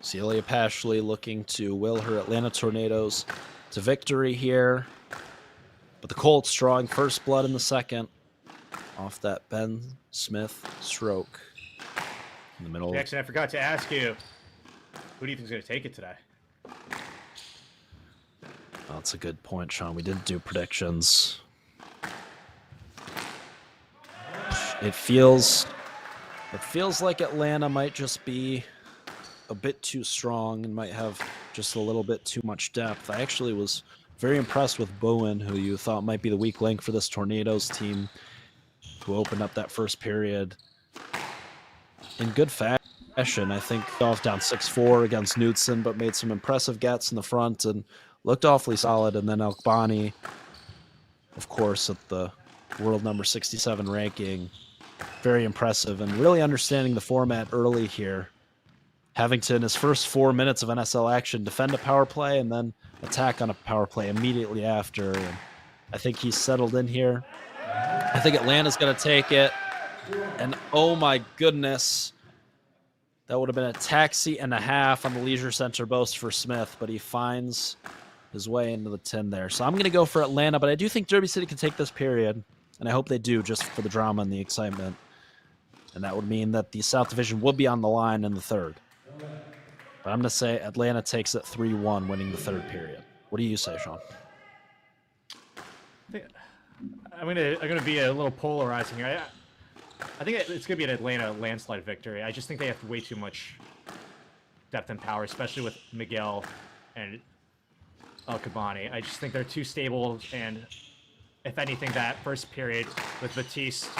Celia Pashley looking to will her Atlanta Tornadoes to victory here. But the Colts drawing first blood in the second off that Ben Smith stroke in the middle. Jackson, I forgot to ask you, who do you think is going to take it today? Well, that's a good point, Sean. We didn't do predictions. It feels like Atlanta might just be a bit too strong and might have just a little bit too much depth. I actually was very impressed with Bowen, who you thought might be the weak link for this Tornadoes team, who opened up that first period in good fashion. I think off down 6-4 against Knudsen, but made some impressive gets in the front and looked awfully solid. And then Elkbani, of course, at the world number 67 ranking, very impressive and really understanding the format early here. Having to, in his first 4 minutes of NSL action, defend a power play and then attack on a power play immediately after. And I think he's settled in here. I think Atlanta's going to take it. And oh my goodness, that would have been a taxi and a half on the Leisure Center boast for Smith, but he finds his way into the 10 there. So I'm going to go for Atlanta, but I do think Derby City can take this period, and I hope they do just for the drama and the excitement. And that would mean that the South Division would be on the line in the third. But I'm going to say Atlanta takes it 3-1, winning the third period. What do you say, Sean? I'm gonna be a little polarizing here. I think it's gonna be an Atlanta landslide victory. I just think they have way too much depth and power, especially with Miguel and El-Kabani. I just think they're too stable, and if anything, that first period with Batiste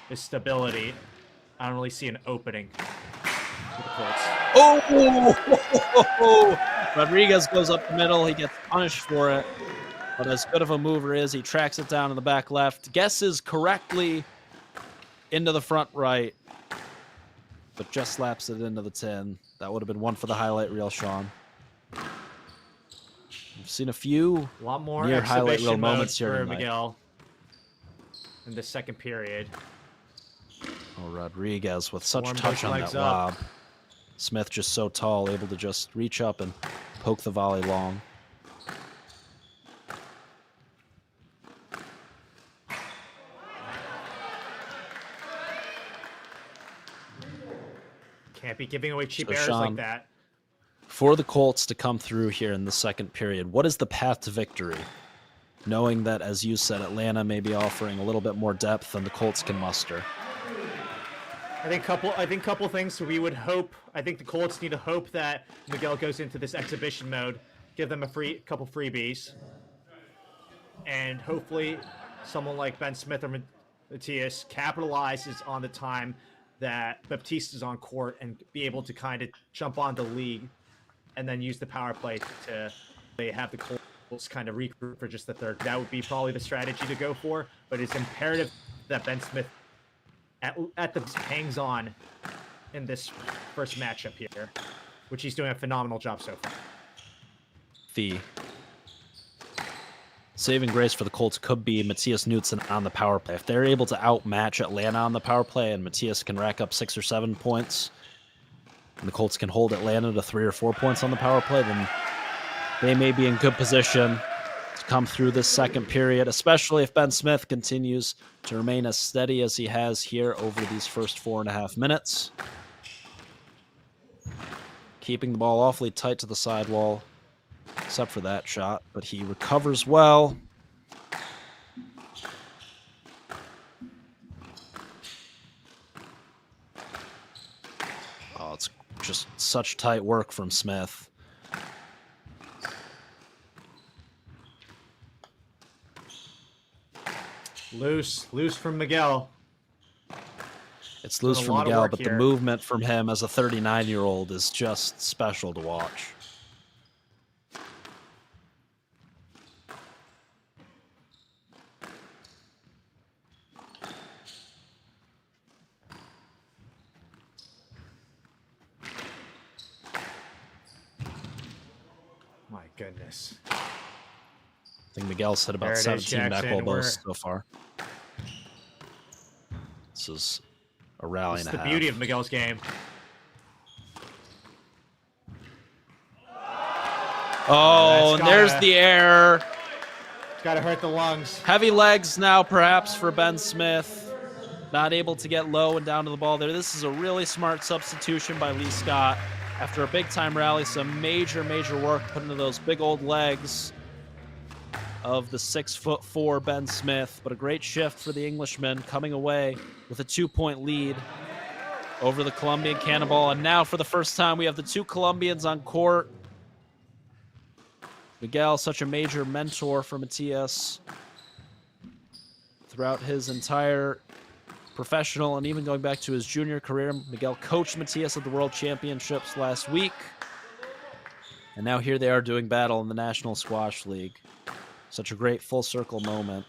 is stability. I don't really see an opening for the Colts. Oh! Rodriguez goes up the middle. He gets punished for it. But as good of a mover is, he tracks it down in the back left. Guesses correctly into the front right. But just slaps it into the 10. That would have been one for the highlight reel, Sean. We've seen a lot more near highlight reel exhibition moments here for tonight. Miguel in the second period. Oh, Rodriguez with such Warm touch those on that legs lob. up. Smith just so tall, able to just reach up and poke the volley long. Can't be giving away cheap So, errors Sean, like that. For the Colts to come through here in the second period, what is the path to victory? Knowing that, as you said, Atlanta may be offering a little bit more depth than the Colts can muster. I think couple things we would hope. I think the Colts need to hope that Miguel goes into this exhibition mode, give them a couple freebies, and hopefully someone like Ben Smith or Matias capitalizes on the time that Baptiste is on court and be able to kind of jump on the league and then use the power play to have the Colts kind of regroup for just the third. That would be probably the strategy to go for, but it's imperative that Ben Smith at the hangs on in this first matchup here, which he's doing a phenomenal job so far. The saving grace for the Colts could be Matias Knudsen on the power play. If they're able to outmatch Atlanta on the power play and Matias can rack up 6 or 7 points, and the Colts can hold Atlanta to 3 or 4 points on the power play, then they may be in good position to come through this second period, especially if Ben Smith continues to remain as steady as he has here over these first 4.5 minutes. Keeping the ball awfully tight to the sidewall, except for that shot, but he recovers well. Oh, it's just such tight work from Smith. Loose from Miguel. It's loose Doing a from lot of Miguel, work but the here. movement from him as a 39-year-old is just special to watch. My goodness. I think Miguel's hit about There it is, 17 back Jackson. elbows so far. This is a rally It's and a the half. beauty of Miguel's game. Oh, That's and there's gotta- the error. It's got to hurt the lungs. Heavy legs now, perhaps, for Ben Smith. Not able to get low and down to the ball there. This is a really smart substitution by Lee Scott. After a big-time rally, some major work put into those big old legs of the 6'4" Ben Smith. But a great shift for the Englishman, coming away with a 2-point lead over the Colombian Cannonball. And now, for the first time, we have the two Colombians on court. Miguel, such a major mentor for Matias throughout his entire professional and even going back to his junior career. Miguel coached Matias at the World Championships last week. And now here they are doing battle in the National Squash League. Such a great full circle moment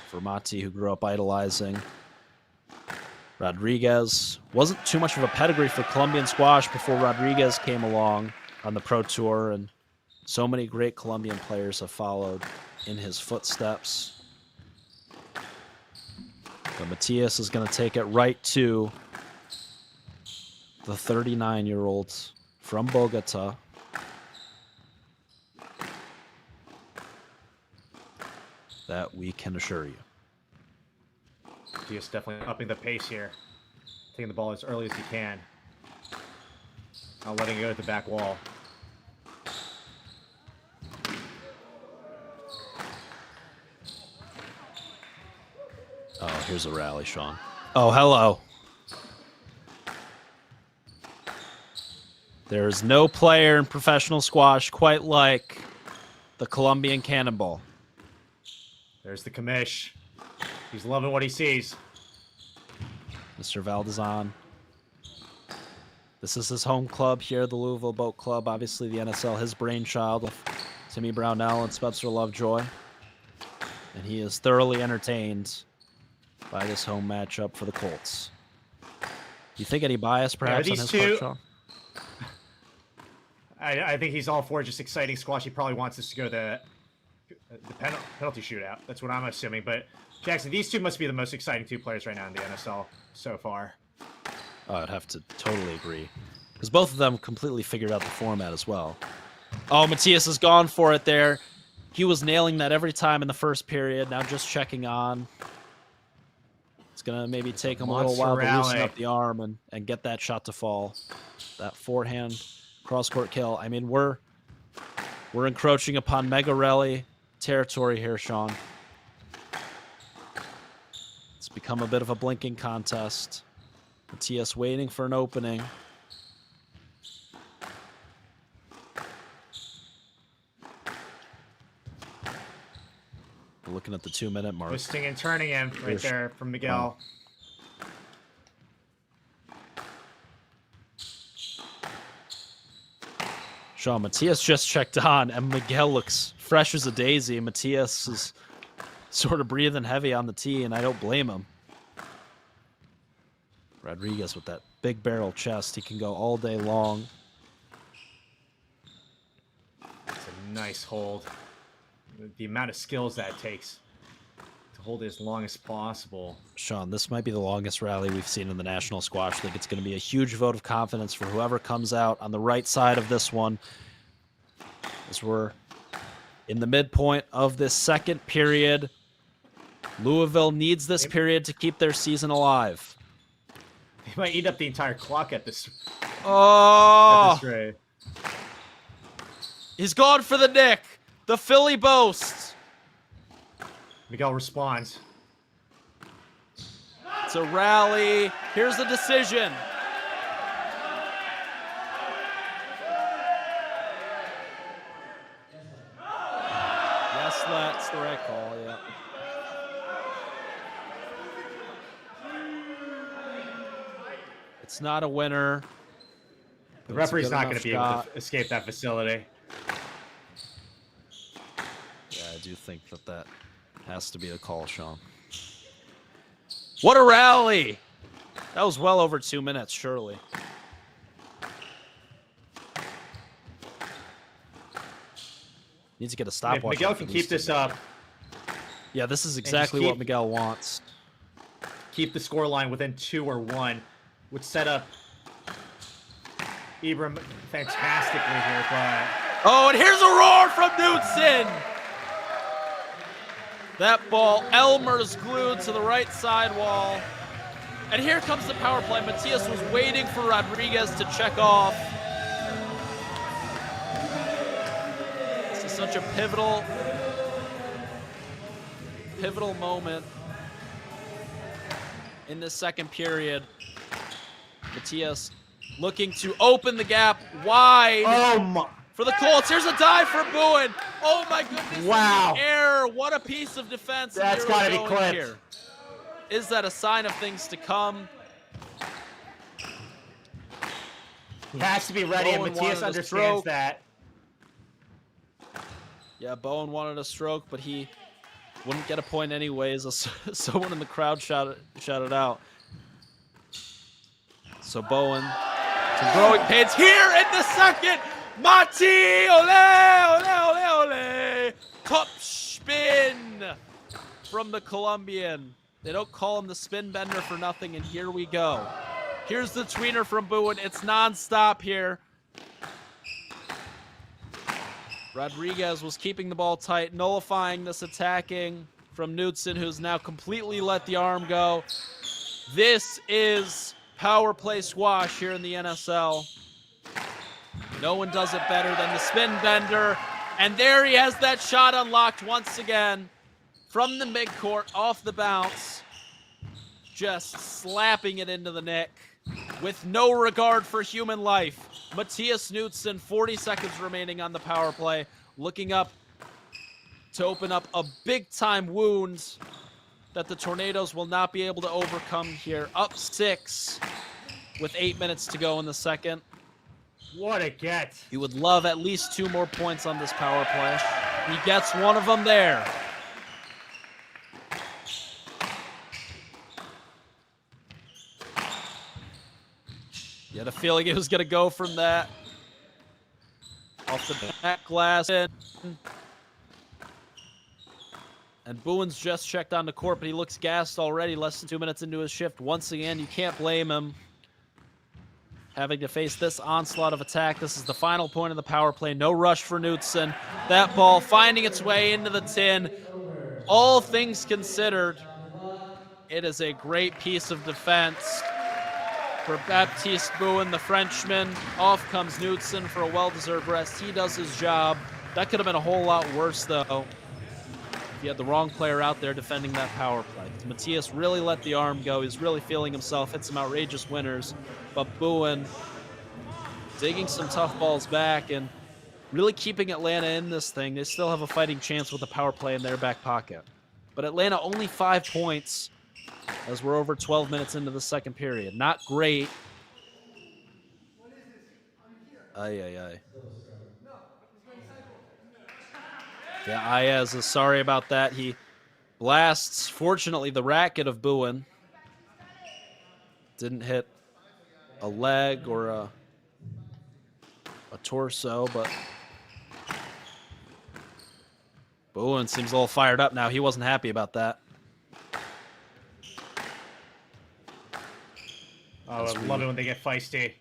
for Mati, who grew up idolizing Rodriguez. Wasn't too much of a pedigree for Colombian squash before Rodriguez came along on the Pro Tour, and so many great Colombian players have followed in his footsteps. But Matias is going to take it right to the 39-year-old from Bogota. That we can assure you. He's definitely upping the pace here. Taking the ball as early as he can. Not letting it go to the back wall. Oh, here's a rally, Sean. Oh, hello. There is no player in professional squash quite like the Colombian Cannonball. There's the commish. He's loving what he sees. Mr. Valdezan. This is his home club here, the Louisville Boat Club. Obviously, the NSL, his brainchild of Timmy Brownell and Spencer Lovejoy. And he is thoroughly entertained by this home matchup for the Colts. Do you think any bias, perhaps, on these his part, two- Sean? I think he's all for just exciting squash. He probably wants us to go the penalty shootout. That's what I'm assuming. But Jackson, these two must be the most exciting two players right now in the NSL so far. Oh, I'd have to totally agree. Because both of them completely figured out the format as well. Oh, Matias has gone for it there. He was nailing that every time in the first period. Now just checking on. It's going to maybe take him a little while to loosen up the arm and get that shot to fall. That forehand cross-court kill. I mean, we're encroaching upon Megarelli territory here, Sean. It's become a bit of a blinking contest. Matias waiting for an opening. We're looking at the 2-minute mark. Twisting and turning him right there from Miguel. Sean, Matias just checked on, and Miguel looks fresh as a daisy. Matias is sort of breathing heavy on the tee, and I don't blame him. Rodriguez with that big barrel chest. He can go all day long. It's a nice hold. The amount of skills that takes to hold it as long as possible. Sean, this might be the longest rally we've seen in the National Squash League. It's going to be a huge vote of confidence for whoever comes out on the right side of this one, as we're in the midpoint of this second period. Louisville needs this period to keep their season alive. They might eat up the entire clock at this. Oh! At this rate. He's gone for the nick. The Philly boast. Miguel responds. It's a rally. Here's the decision. Yes, that's the right call, yeah. It's not a winner. The referee's not going to be able to escape that facility. Yeah, I do think that has to be a call, Sean. What a rally! That was well over 2 minutes, surely. Needs to get a stopwatch. If Miguel can keep this up. Yeah, this is exactly what Miguel wants. Keep the scoreline within 2 or 1, would set up Ibram fantastically here, but... Oh, and here's a roar from Knudsen! That ball, Elmer's glued to the right side wall. And here comes the power play. Matias was waiting for Rodriguez to check off. This is such a pivotal moment in this second period. Matias looking to open the gap wide. Oh my! For the Colts, here's a dive for Bowen. Oh my goodness! Wow! Error! What a piece of defense! That's got to be clipped. Here. Is that a sign of things to come? He has to be ready, and Matias understands that. Yeah, Bowen wanted a stroke, but he wouldn't get a point anyways. Someone in the crowd shouted out. So Bowen, some growing pains here in the second. Mati, ole, ole, ole, ole. Top spin from the Colombian. They don't call him the spin bender for nothing, and here we go. Here's the tweener from Bowen. It's nonstop here. Rodriguez was keeping the ball tight, nullifying this attacking from Knudsen, who's now completely let the arm go. This is power play squash here in the NSL. No one does it better than the spin bender. And there he has that shot unlocked once again from the midcourt off the bounce. Just slapping it into the net with no regard for human life. Matias Knudsen, 40 seconds remaining on the power play, looking up to open up a big-time wound that the Tornadoes will not be able to overcome here. Up 6 with 8 minutes to go in the second. What a get. You would love at least 2 more points on this power play. He gets one of them there. You had a feeling it was going to go from that. Off the back glass. And Bowen's just checked on the court, but he looks gassed already, less than 2 minutes into his shift. Once again, you can't blame him. Having to face this onslaught of attack. This is the final point of the power play. No rush for Knudsen. That ball finding its way into the tin. All things considered, it is a great piece of defense for Baptiste Bowen, the Frenchman. Off comes Knudsen for a well-deserved rest. He does his job. That could have been a whole lot worse, though, if you had the wrong player out there defending that power play. Matias really let the arm go. He's really feeling himself. Hit some outrageous winners. But Bowen digging some tough balls back and really keeping Atlanta in this thing. They still have a fighting chance with the power play in their back pocket. But Atlanta only 5 points as we're over 12 minutes into the second period. Not great. Ay. Yeah, Ayaz is sorry about that. He blasts, fortunately, the racket of Bowen. Didn't hit a leg or a torso, but Bowen seems a little fired up now. He wasn't happy about that. Oh, I love it when they get feisty.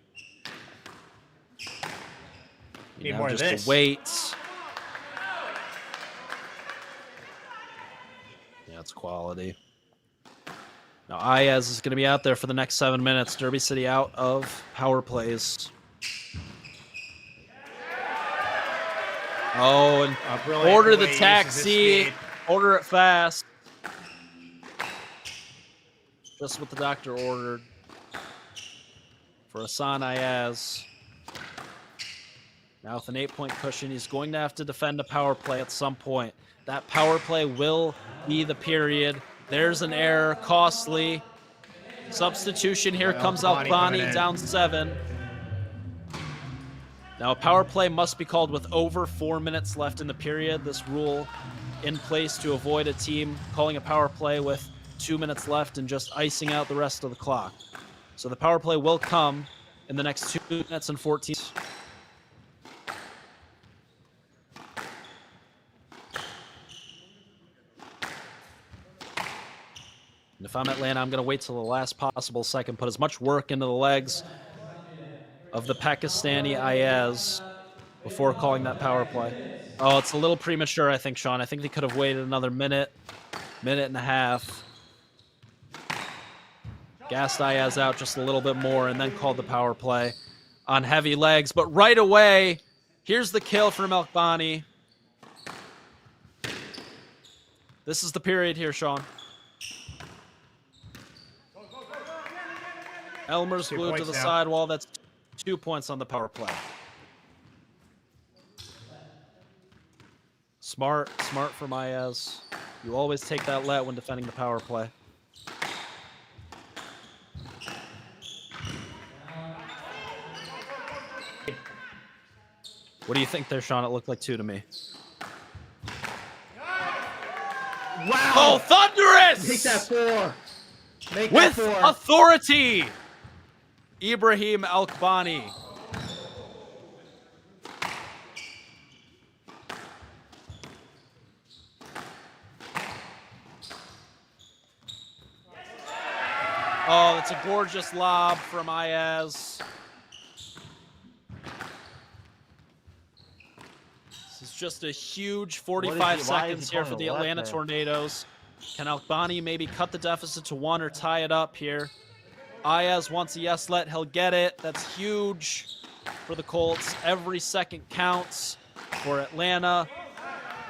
Need more of just this. to wait. Yeah, it's quality. Now Ayaz is going to be out there for the next 7 minutes. Derby City out of power plays. Oh, and order the taxi. Order it fast. Just what the doctor ordered for Hassan Ayaz. Now with an 8-point cushion, he's going to have to defend a power play at some point. That power play will be the period. There's an error, costly. Substitution, here comes Alkbani, down 7. Now a power play must be called with over 4 minutes left in the period. This rule in place to avoid a team calling a power play with 2 minutes left and just icing out the rest of the clock. So the power play will come in the next 2 minutes and 14. And if I'm Atlanta, I'm going to wait till the last possible second, put as much work into the legs of the Pakistani Ayaz before calling that power play. Oh, it's a little premature, I think, Sean. I think they could have waited another minute and a half. Gassed Ayaz out just a little bit more and then called the power play on heavy legs. But right away, here's the kill from Alkbani. This is the period here, Sean. Elmer's glued to the sidewall. That's 2 points on the power play. Smart from Ayaz. You always take that let when defending the power play. What do you think there, Sean? It looked like 2 to me. Wow! Oh, thunderous! Make that 4. Make with that 4. authority, Ibrahim Alkbani. Oh, that's a gorgeous lob from Ayaz. This is just a huge 45 seconds here for the Atlanta Tornadoes. Can Alkbani maybe cut the deficit to 1 or tie it up here? Ayaz wants a yes let. He'll get it. That's huge for the Colts. Every second counts for Atlanta.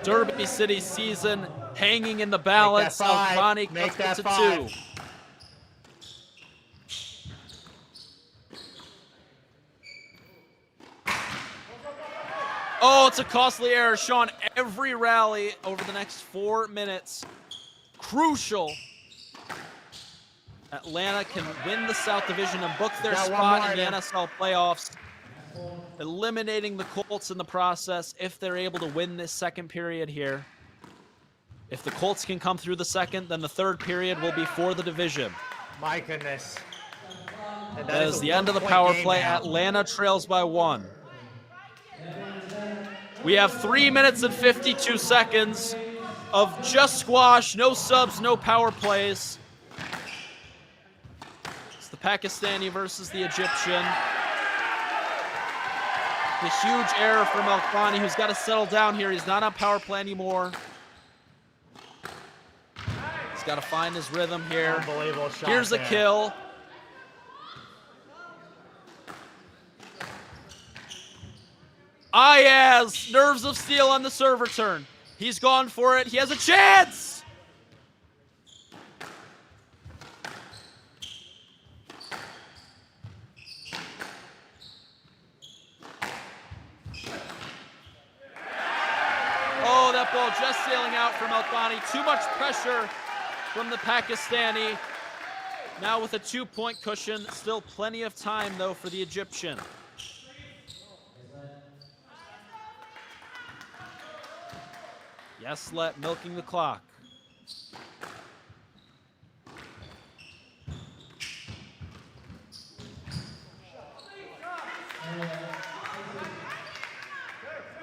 Derby City season hanging in the balance. Alkbani cuts it to 2. Oh, it's a costly error, Sean. Every rally over the next 4 minutes. Crucial. Atlanta can win the South Division and book their spot in the NSL playoffs, eliminating the Colts in the process if they're able to win this second period here. If the Colts can come through the second, then the third period will be for the division. My goodness. That is the end of the power play. Atlanta trails by 1. We have 3 minutes and 52 seconds of just squash, no subs, no power plays. It's the Pakistani versus the Egyptian. The huge error from Alkbani, who's got to settle down here. He's not on power play anymore. He's got to find his rhythm here. Unbelievable shot. Here's a kill. Ayaz, nerves of steel on the serve return. He's gone for it. He has a chance. Oh, that ball just sailing out from Alkbani. Too much pressure from the Pakistani. Now with a 2-point cushion. Still plenty of time, though, for the Egyptian. Yes, let milking the clock.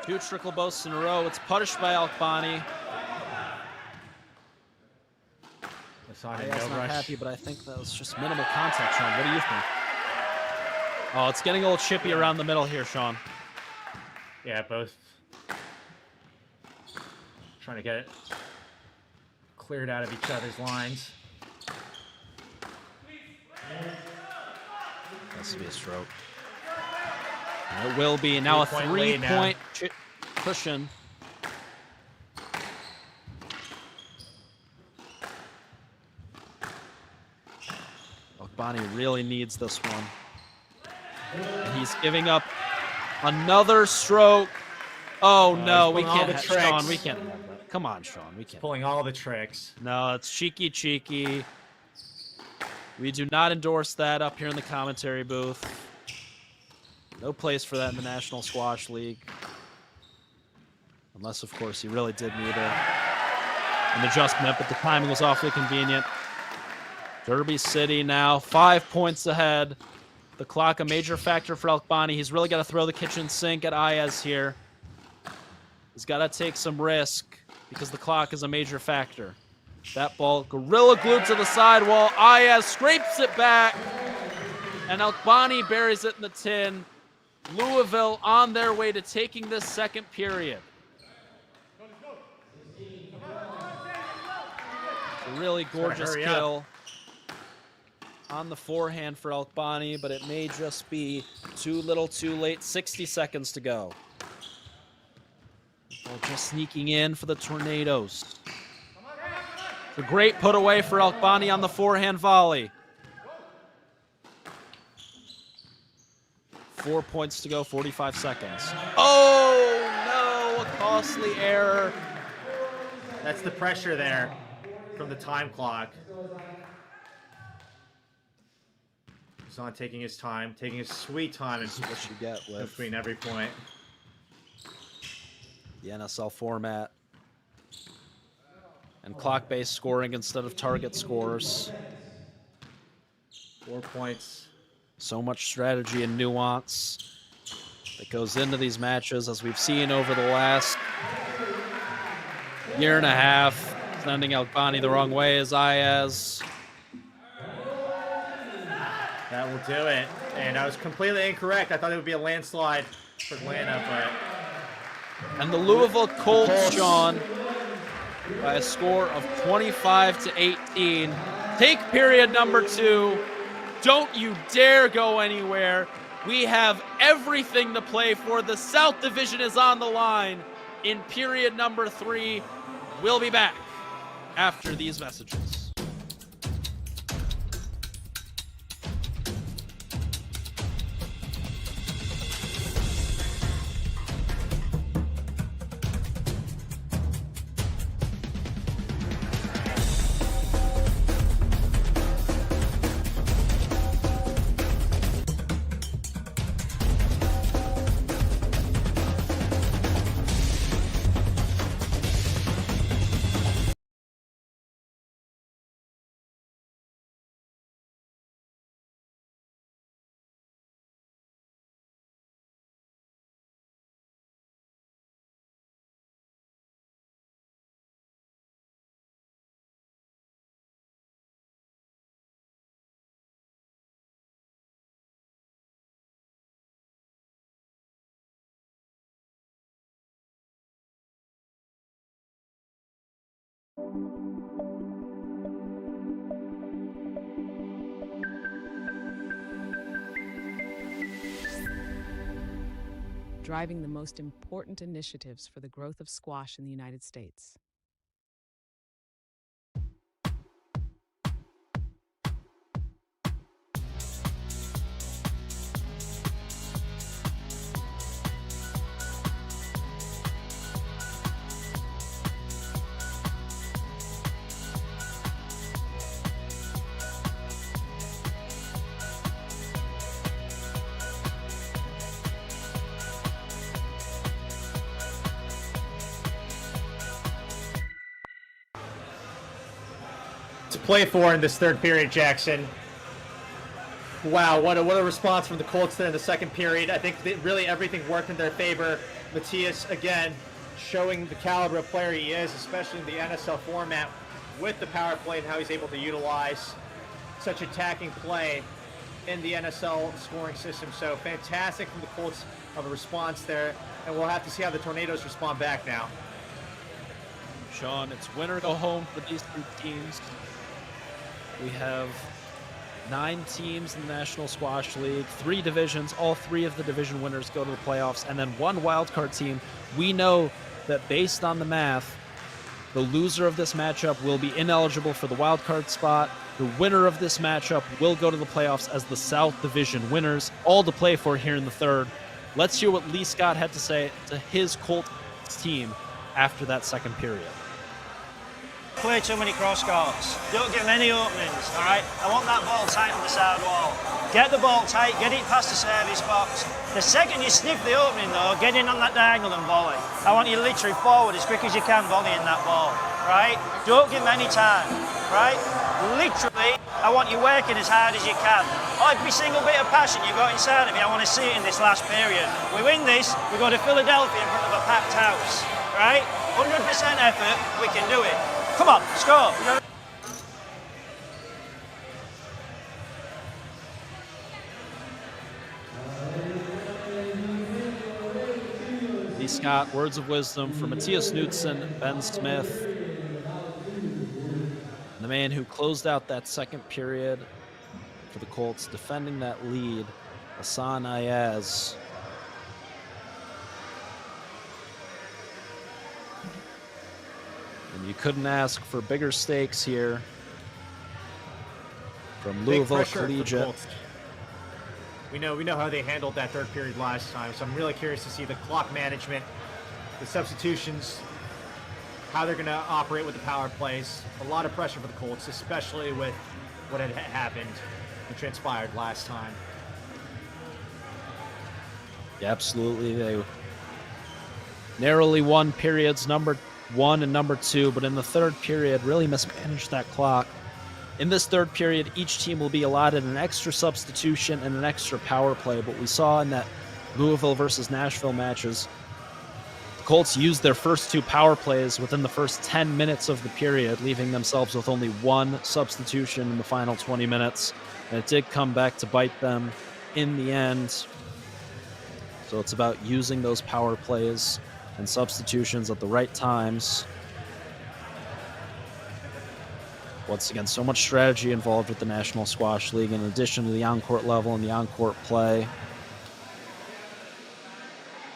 Two trickle boasts in a row. It's punished by Alkbani. I'm not happy, but I think that was just minimal contact, Sean. What do you think? Oh, it's getting a little chippy around the middle here, Sean. Yeah, both trying to get it cleared out of each other's lines. Has to be a stroke. And it will be now a 3-point cushion. Bonnie really needs this one. And he's giving up another stroke. Oh, no, we can't have Sean. We can't have that. Come on, Sean. We can't. Pulling all the tricks. No, it's cheeky. We do not endorse that up here in the commentary booth. No place for that in the National Squash League. Unless, of course, he really did need an adjustment, but the timing was awfully convenient. Derby City now 5 points ahead. The clock a major factor for Alkbani. He's really got to throw the kitchen sink at Ayaz here. He's got to take some risk because the clock is a major factor. That ball gorilla glued to the sidewall. Ayaz scrapes it back. And Alkbani buries it in the tin. Louisville on their way to taking this second period. A really gorgeous kill on the forehand for Alkbani, but it may just be too little too late. 60 seconds to go. Ball just sneaking in for the Tornadoes. It's a great put away for Alkbani on the forehand volley. 4 points to go, 45 seconds. Oh, no, a costly error. That's the pressure there from the time clock. He's on taking his time, taking his sweet time in what you get with between every point. The NSL format. And clock-based scoring instead of target scores. 4 points. So much strategy and nuance that goes into these matches, as we've seen over the last year and a half. Sending Alkbani the wrong way is Ayaz. That will do it. And I was completely incorrect. I thought it would be a landslide for Atlanta, but... And the Louisville Colts, Sean, by a score of 25-18, take period number 2. Don't you dare go anywhere. We have everything to play for. The South Division is on the line in period number 3. We'll be back after these messages. Driving the most important initiatives for the growth of squash in the United States. To play for in this third period, Jackson. Wow, what a response from the Colts there in the second period. I think that really everything worked in their favor. Matias, again, showing the caliber of player he is, especially in the NSL format, with the power play and how he's able to utilize such attacking play in the NSL scoring system. So fantastic from the Colts of a response there, and we'll have to see how the Tornadoes respond back now. Sean, it's win or go home for these two teams. We have 9 teams in the National Squash League, 3 divisions. All 3 of the division winners go to the playoffs, and then 1 wildcard team. We know that based on the math, the loser of this matchup will be ineligible for the wildcard spot. The winner of this matchup will go to the playoffs as the South Division winners, all to play for here in the third. Let's hear what Lee Scott had to say to his Colts team after that second period. Play too many cross courts. Don't give them any openings, all right? I want that ball tight on the side wall. Get the ball tight, get it past the service box. The second you sniff the opening, though, get in on that diagonal and volley. I want you literally forward as quick as you can volleying that ball, right? Don't give them any time, right? Literally, I want you working as hard as you can. Every single bit of passion you've got inside of you, I want to see it in this last period. We win this, we go to Philadelphia in front of a packed house, right? 100% effort, we can do it. Come on, score. Lee Scott, words of wisdom from Matias Knudsen, Ben Smith, the man who closed out that second period for the Colts, defending that lead, Hassan Ayaz. And you couldn't ask for bigger stakes here from Louisville Collegiate. We know how they handled that third period last time, so I'm really curious to see the clock management, the substitutions, how they're going to operate with the power plays. A lot of pressure for the Colts, especially with what had happened and transpired last time. Yeah, absolutely. They narrowly won periods number 1 and number 2, but in the third period really mismanaged that clock. In this third period, each team will be allotted an extra substitution and an extra power play, but we saw in that Louisville versus Nashville matches, the Colts used their first 2 power plays within the first 10 minutes of the period, leaving themselves with only 1 substitution in the final 20 minutes, and it did come back to bite them in the end. So it's about using those power plays and substitutions at the right times. Once again, so much strategy involved with the National Squash League in addition to the on-court level and the on-court play.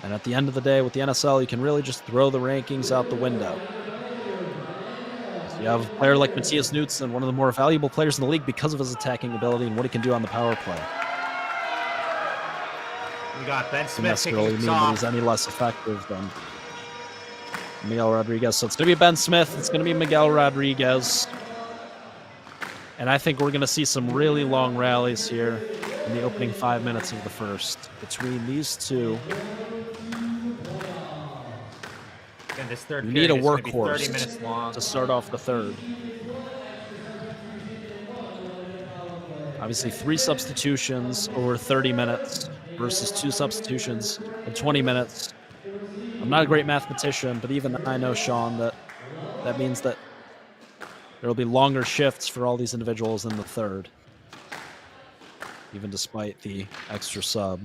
And at the end of the day, with the NSL, you can really just throw the rankings out the window. So you have a player like Matias Knudsen, one of the more valuable players in the league because of his attacking ability and what he can do on the power play. We got Ben Doesn't Smith necessarily kicking mean us that off. he's any less effective than Miguel Rodriguez. So it's going to be Ben Smith. It's going to be Miguel Rodriguez. And I think we're going to see some really long rallies here in the opening 5 minutes of the first between these two. And this third You need a period is gonna be 30 workhorse minutes long. to start off the third. Obviously, 3 substitutions over 30 minutes versus 2 substitutions in 20 minutes. I'm not a great mathematician, but even I know, Sean, that means that there will be longer shifts for all these individuals in the third, even despite the extra sub.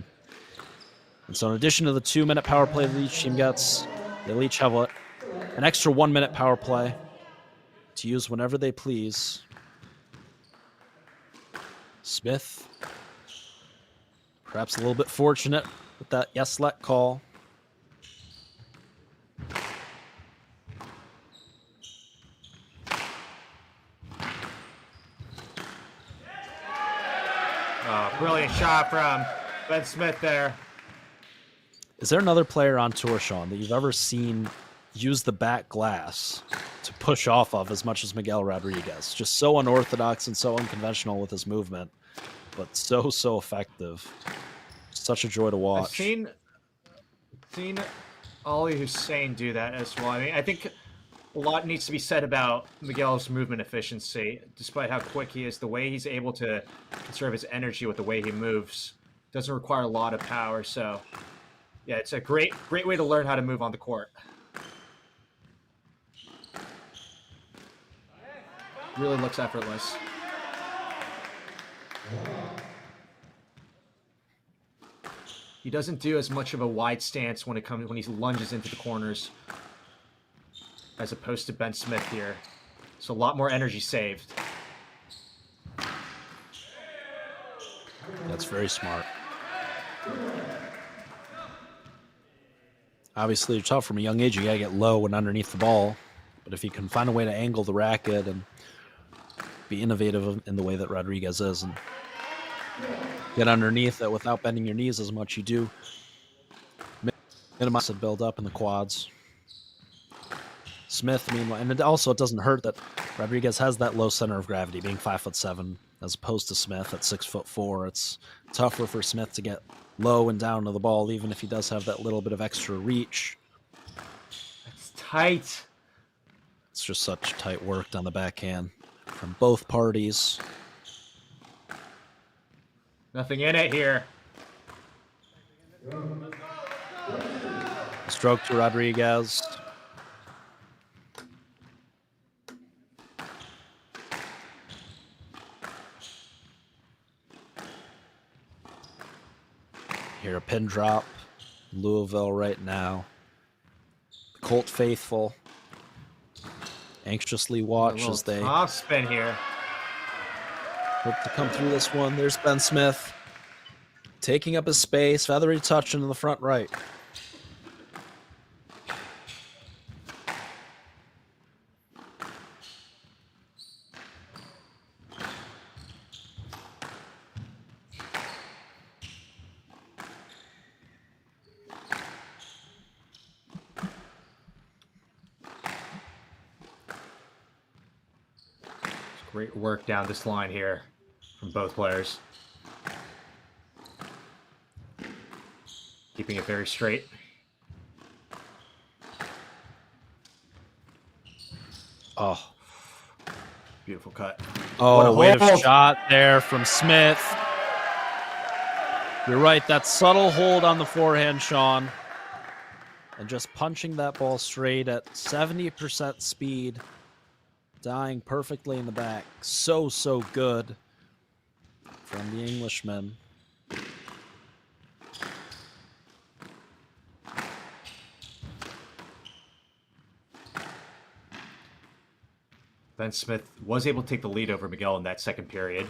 And so in addition to the 2-minute power play that each team gets, they'll each have an extra 1-minute power play to use whenever they please. Smith, perhaps a little bit fortunate with that yes-let call. Brilliant shot from Ben Smith there. Is there another player on tour, Sean, that you've ever seen use the back glass to push off of as much as Miguel Rodriguez? Just so unorthodox and so unconventional with his movement, but so effective. Such a joy to watch. I've seen Ali Hussein do that as well. I mean, I think a lot needs to be said about Miguel's movement efficiency, despite how quick he is. The way he's able to conserve his energy with the way he moves doesn't require a lot of power. So, yeah, it's a great way to learn how to move on the court. Really looks effortless. He doesn't do as much of a wide stance when he lunges into the corners, as opposed to Ben Smith here. So a lot more energy saved. That's very smart. Obviously, it's tough from a young age. You gotta get low and underneath the ball. But if you can find a way to angle the racket and be innovative in the way that Rodriguez is and get underneath it without bending your knees as much, you do minimize the build up in the quads. Smith, meanwhile, and it doesn't hurt that Rodriguez has that low center of gravity, being 5'7", as opposed to Smith at 6'4". It's tougher for Smith to get low and down to the ball, even if he does have that little bit of extra reach. It's tight. It's just such tight work down the backhand from both parties. Nothing in it here. Stroke to Rodriguez. Here, a pin drop. Louisville right now. The Colt faithful anxiously watch as they top spin here. hope to come through this one. There's Ben Smith taking up his space. Feathery touch into the front right. Great work down this line here from both players. Keeping it very straight. Oh. Beautiful cut. Oh, weight hold. of shot there from Smith. You're right, that subtle hold on the forehand, Sean. And just punching that ball straight at 70% speed. Dying perfectly in the back. So good from the Englishman. Ben Smith was able to take the lead over Miguel in that second period.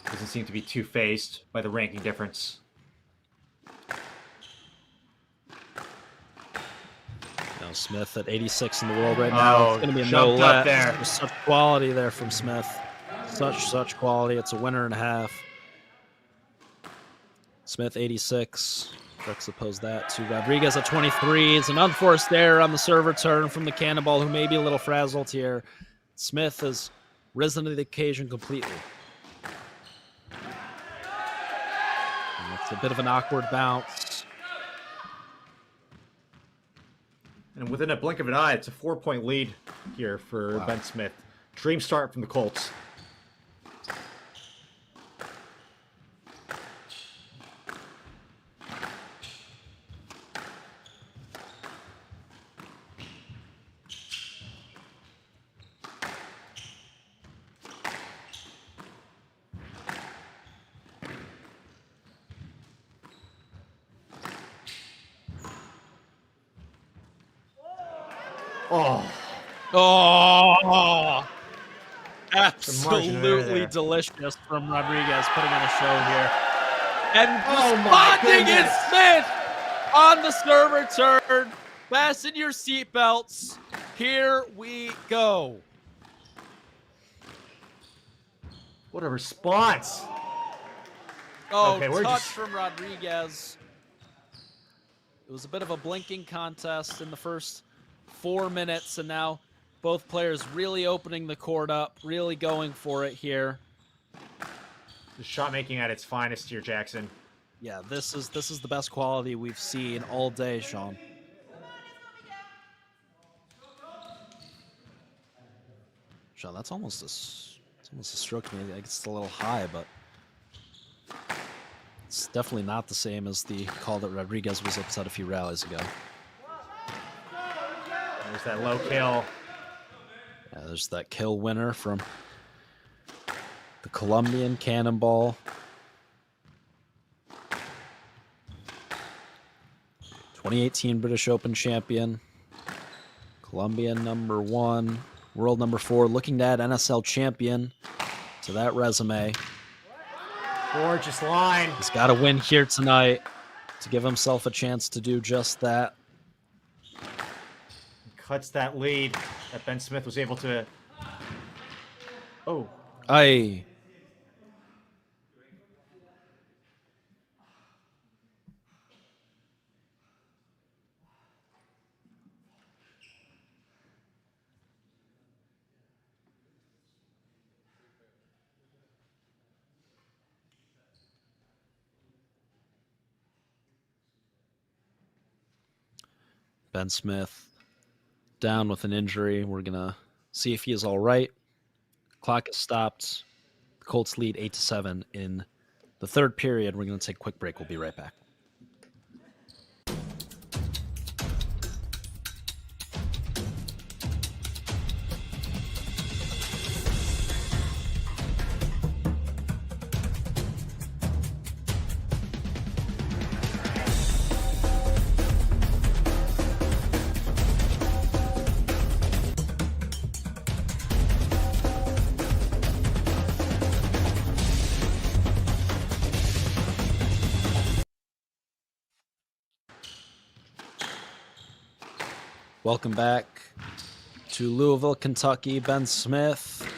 Doesn't seem to be too fazed by the ranking difference. Now Smith at 86 in the world right now. It's going to be a no let. There's such quality there from Smith. Such quality. It's a winner and a half. Smith 86. Juxtapose that to Rodriguez at 23. It's an unforced error on the serve return from the cannonball, who may be a little frazzled here. Smith has risen to the occasion completely. And it's a bit of an awkward bounce. And within a blink of an eye, it's a 4-point lead here for Ben Smith. Dream start from the Colts. Oh, absolutely delicious from Rodriguez, putting on a show here. And responding is Smith on the serve return. Fasten your seatbelts. Here we go. What a response. Oh, okay, touch from Rodriguez. It was a bit of a blinking contest in the first 4 minutes, and now both players really opening the court up, really going for it here. The shot making at its finest here, Jackson. Yeah, this is the best quality we've seen all day, Sean. Sean, that's almost a stroke to me. I think it's a little high, but it's definitely not the same as the call that Rodriguez was upset a few rallies ago. There's that low kill. Yeah, there's that kill winner from the Colombian cannonball. 2018 British Open champion, Colombian #1, world #4, looking to add NSL champion to that resume. Gorgeous line. He's got to win here tonight to give himself a chance to do just that. Cuts that lead that Ben Smith was able to. Oh. Aye. Ben Smith down with an injury. We're going to see if he is all right. Clock is stopped. The Colts lead 8-7 in the third period. We're going to take a quick break. We'll be right back. Welcome back to Louisville, Kentucky. Ben Smith.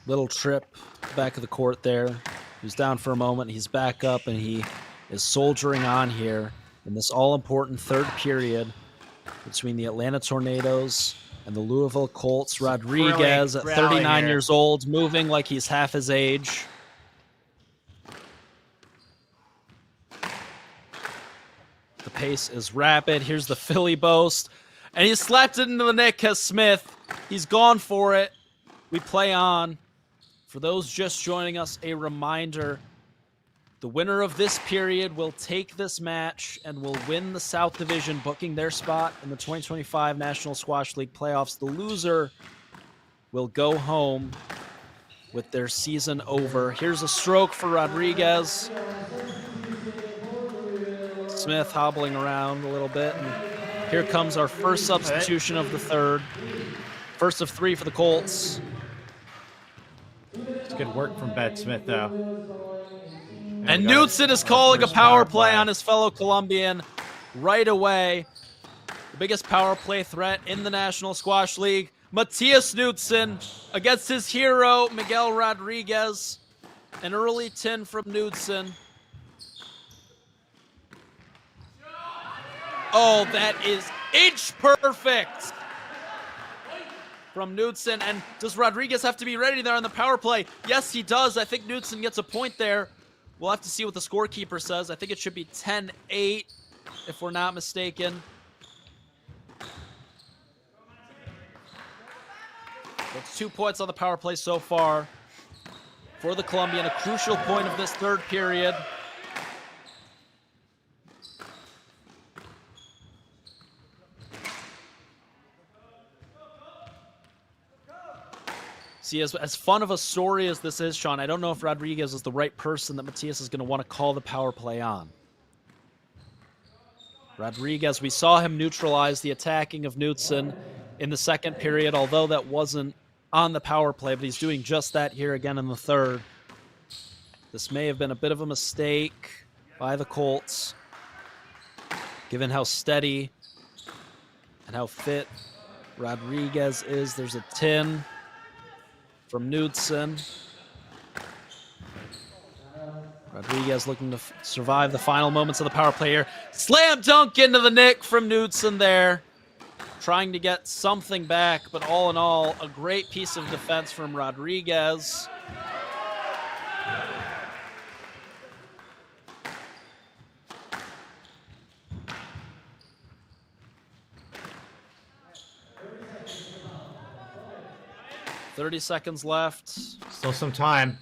Little trip back of the court there. He was down for a moment. He's back up, and he is soldiering on here in this all-important third period between the Atlanta Tornadoes and the Louisville Colts. Rodriguez at 39 years old, moving like he's half his age. The pace is rapid. Here's the Philly boast. And he slapped it into the net, Kes Smith. He's gone for it. We play on. For those just joining us, a reminder. The winner of this period will take this match and will win the South Division, booking their spot in the 2025 National Squash League playoffs. The loser will go home with their season over. Here's a stroke for Rodriguez. Smith hobbling around a little bit. And here comes our first substitution of the third. First of 3 for the Colts. It's good work from Ben Smith, though. And Knudsen is calling a power play on his fellow Colombian right away. The biggest power play threat in the National Squash League. Matias Knudsen against his hero, Miguel Rodriguez. An early 10 from Knudsen. Oh, that is inch perfect from Knudsen. And does Rodriguez have to be ready there on the power play? Yes, he does. I think Knudsen gets a point there. We'll have to see what the scorekeeper says. I think it should be 10-8 if we're not mistaken. That's 2 points on the power play so far for the Colombian. A crucial point of this third period. See, as fun of a story as this is, Sean, I don't know if Rodriguez is the right person that Matias is going to want to call the power play on. Rodriguez, we saw him neutralize the attacking of Knudsen in the second period, although that wasn't on the power play, but he's doing just that here again in the third. This may have been a bit of a mistake by the Colts, given how steady and how fit Rodriguez is. There's a 10 from Knudsen. Rodriguez looking to survive the final moments of the power play here. Slam dunk into the nick from Knudsen there. Trying to get something back, but all in all, a great piece of defense from Rodriguez. .30 seconds left. Still some time.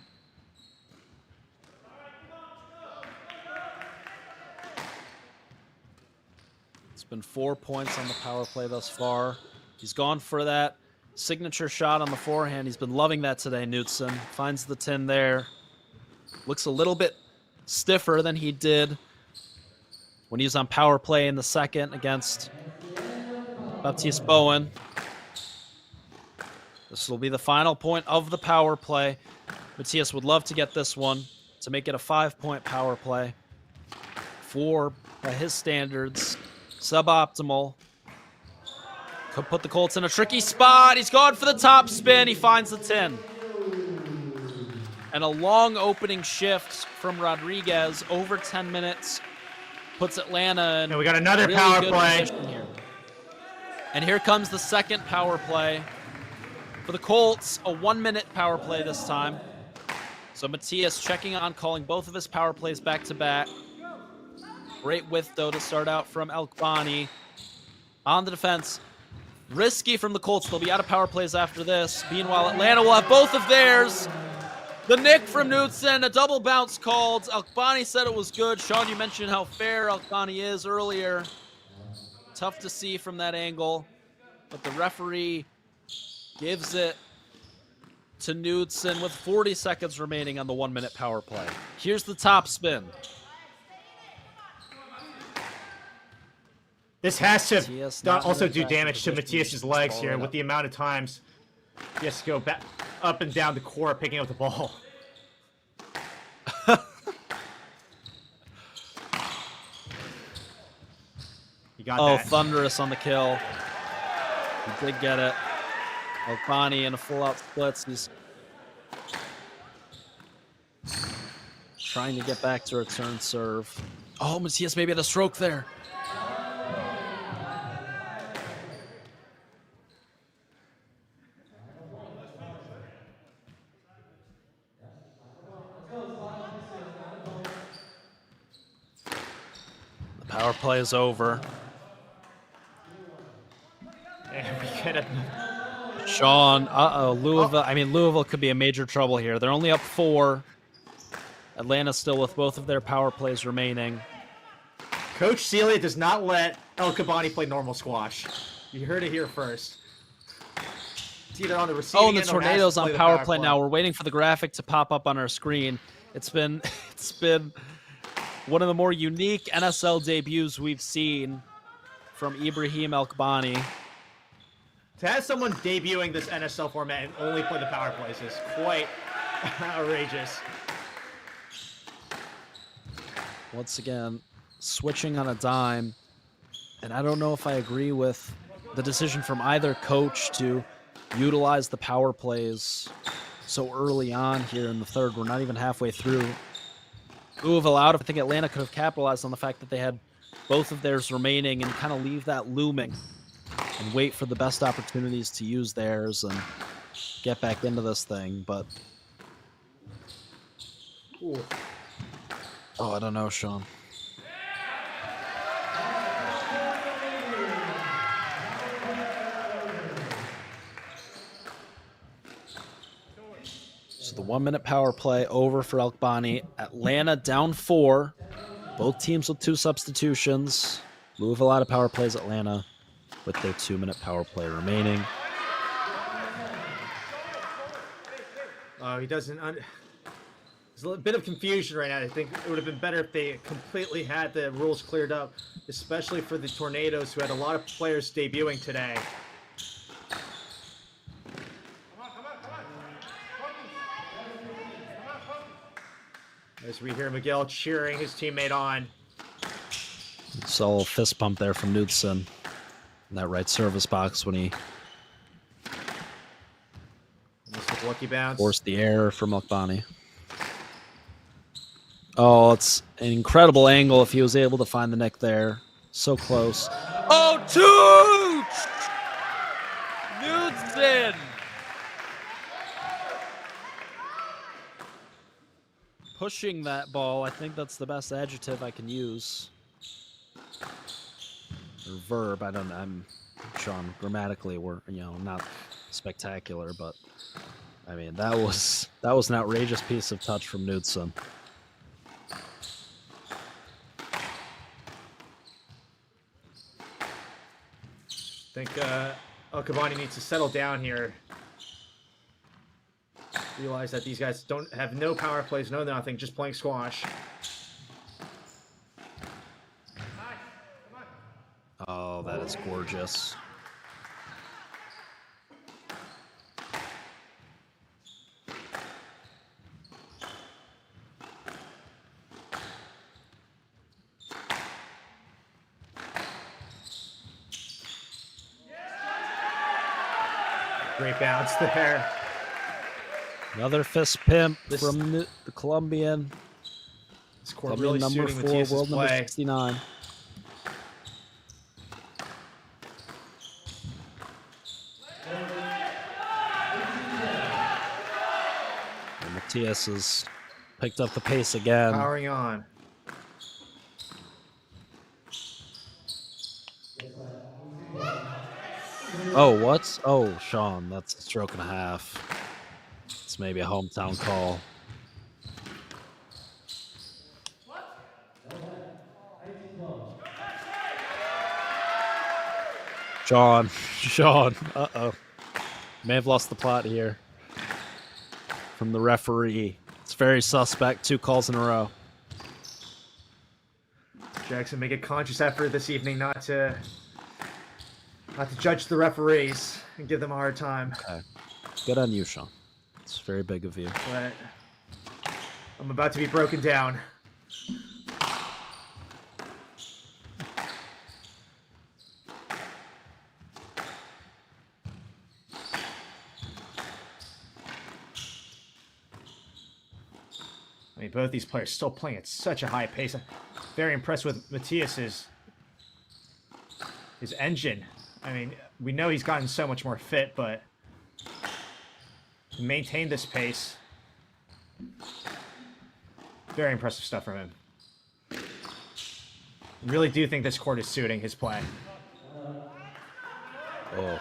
It's been 4 points on the power play thus far. He's gone for that signature shot on the forehand. He's been loving that today, Knudsen. Finds the 10 there. Looks a little bit stiffer than he did when he's on power play in the second against Baptiste Bowen. This will be the final point of the power play. Matias would love to get this one to make it a 5-point power play. 4, by his standards, suboptimal. Could put the Colts in a tricky spot. He's going for the top spin. He finds the 10. And a long opening shift from Rodriguez, over 10 minutes, puts Atlanta in and we got another really power good play. position here. And here comes the second power play. For the Colts, a 1-minute power play this time. So Matias checking on, calling both of his power plays back-to-back. Great width, though, to start out from Elkbani. On the defense. Risky from the Colts. They'll be out of power plays after this. Meanwhile, Atlanta will have both of theirs. The nick from Knudsen, a double bounce called. Elkbani said it was good. Sean, you mentioned how fair Elkbani is earlier. Tough to see from that angle. But the referee gives it to Knudsen with 40 seconds remaining on the 1-minute power play. Here's the top spin. This has to Matias not also in do the damage to position. Matias's legs Ball here right with up. the amount of times he has to go back up and down the court picking up the ball. You got Oh, that. thunderous on the kill. He did get it. Elkbani in a full-out splits. He's trying to get back to return serve. Oh, Matias maybe had a stroke there. The power play is over. And we get it. Sean, Louisville. I mean, Louisville could be in major trouble here. They're only up 4. Atlanta still with both of their power plays remaining. Coach Celia does not let Elkbani play normal squash. You heard it here first. It's either on the receiving Oh, and the end or has to Tornadoes play on the power play now. We're waiting for the graphic to pop up on our screen. It's been one of the more unique NSL debuts we've seen from Ibrahim Elkbani. To have someone debuting this NSL format and only play the power plays is quite outrageous. Once again, switching on a dime. And I don't know if I agree with the decision from either coach to utilize the power plays so early on here in the third. We're not even halfway through. Louisville out. I think Atlanta could have capitalized on the fact that they had both of theirs remaining and kind of leave that looming and wait for the best opportunities to use theirs and get back into this thing. But Ooh. oh, I don't know, Sean. So the 1-minute power play over for Elkbani. Atlanta down 4. Both teams with 2 substitutions. Louisville out of power plays. Atlanta with their 2-minute power play remaining. He doesn't. There's a bit of confusion right now. I think it would have been better if they completely had the rules cleared up, especially for the Tornadoes, who had a lot of players debuting today. As we hear Miguel cheering his teammate on. Saw a little fist pump there from Knudsen in that right service box when he Lucky bounce. forced the error from Elkbani. Oh, it's an incredible angle if he was able to find the nick there. So close. Oh, Tooch! Knudsen! Pushing that ball, I think that's the best adjective I can use. Or verb, I don't know. I'm Sean, grammatically we're not spectacular, but I mean that was an outrageous piece of touch from Knudsen. I think Elkbani needs to settle down here. Realize that these guys don't have no power plays, no nothing, just playing squash. is gorgeous. Great bounce there. Another fist pimp from the Colombian. This court Colombian really number suiting 4, Matias's world number play. 69. And Matias has picked up the pace again. Powering on. Oh, what? Oh, Sean, that's a stroke and a half. It's maybe a hometown call. Sean, uh-oh. May have lost the plot here from the referee. It's very suspect, 2 calls in a row. Jackson make a conscious effort this evening not to judge the referees and give them a hard time. Okay. Good on you, Sean. It's very big of you. But I'm about to be broken down. I mean, both these players still playing at such a high pace. I'm very impressed with Matias's his engine. I mean, we know he's gotten so much more fit, but to maintain this pace, very impressive stuff from him. I really do think this court is suiting his play. Oh.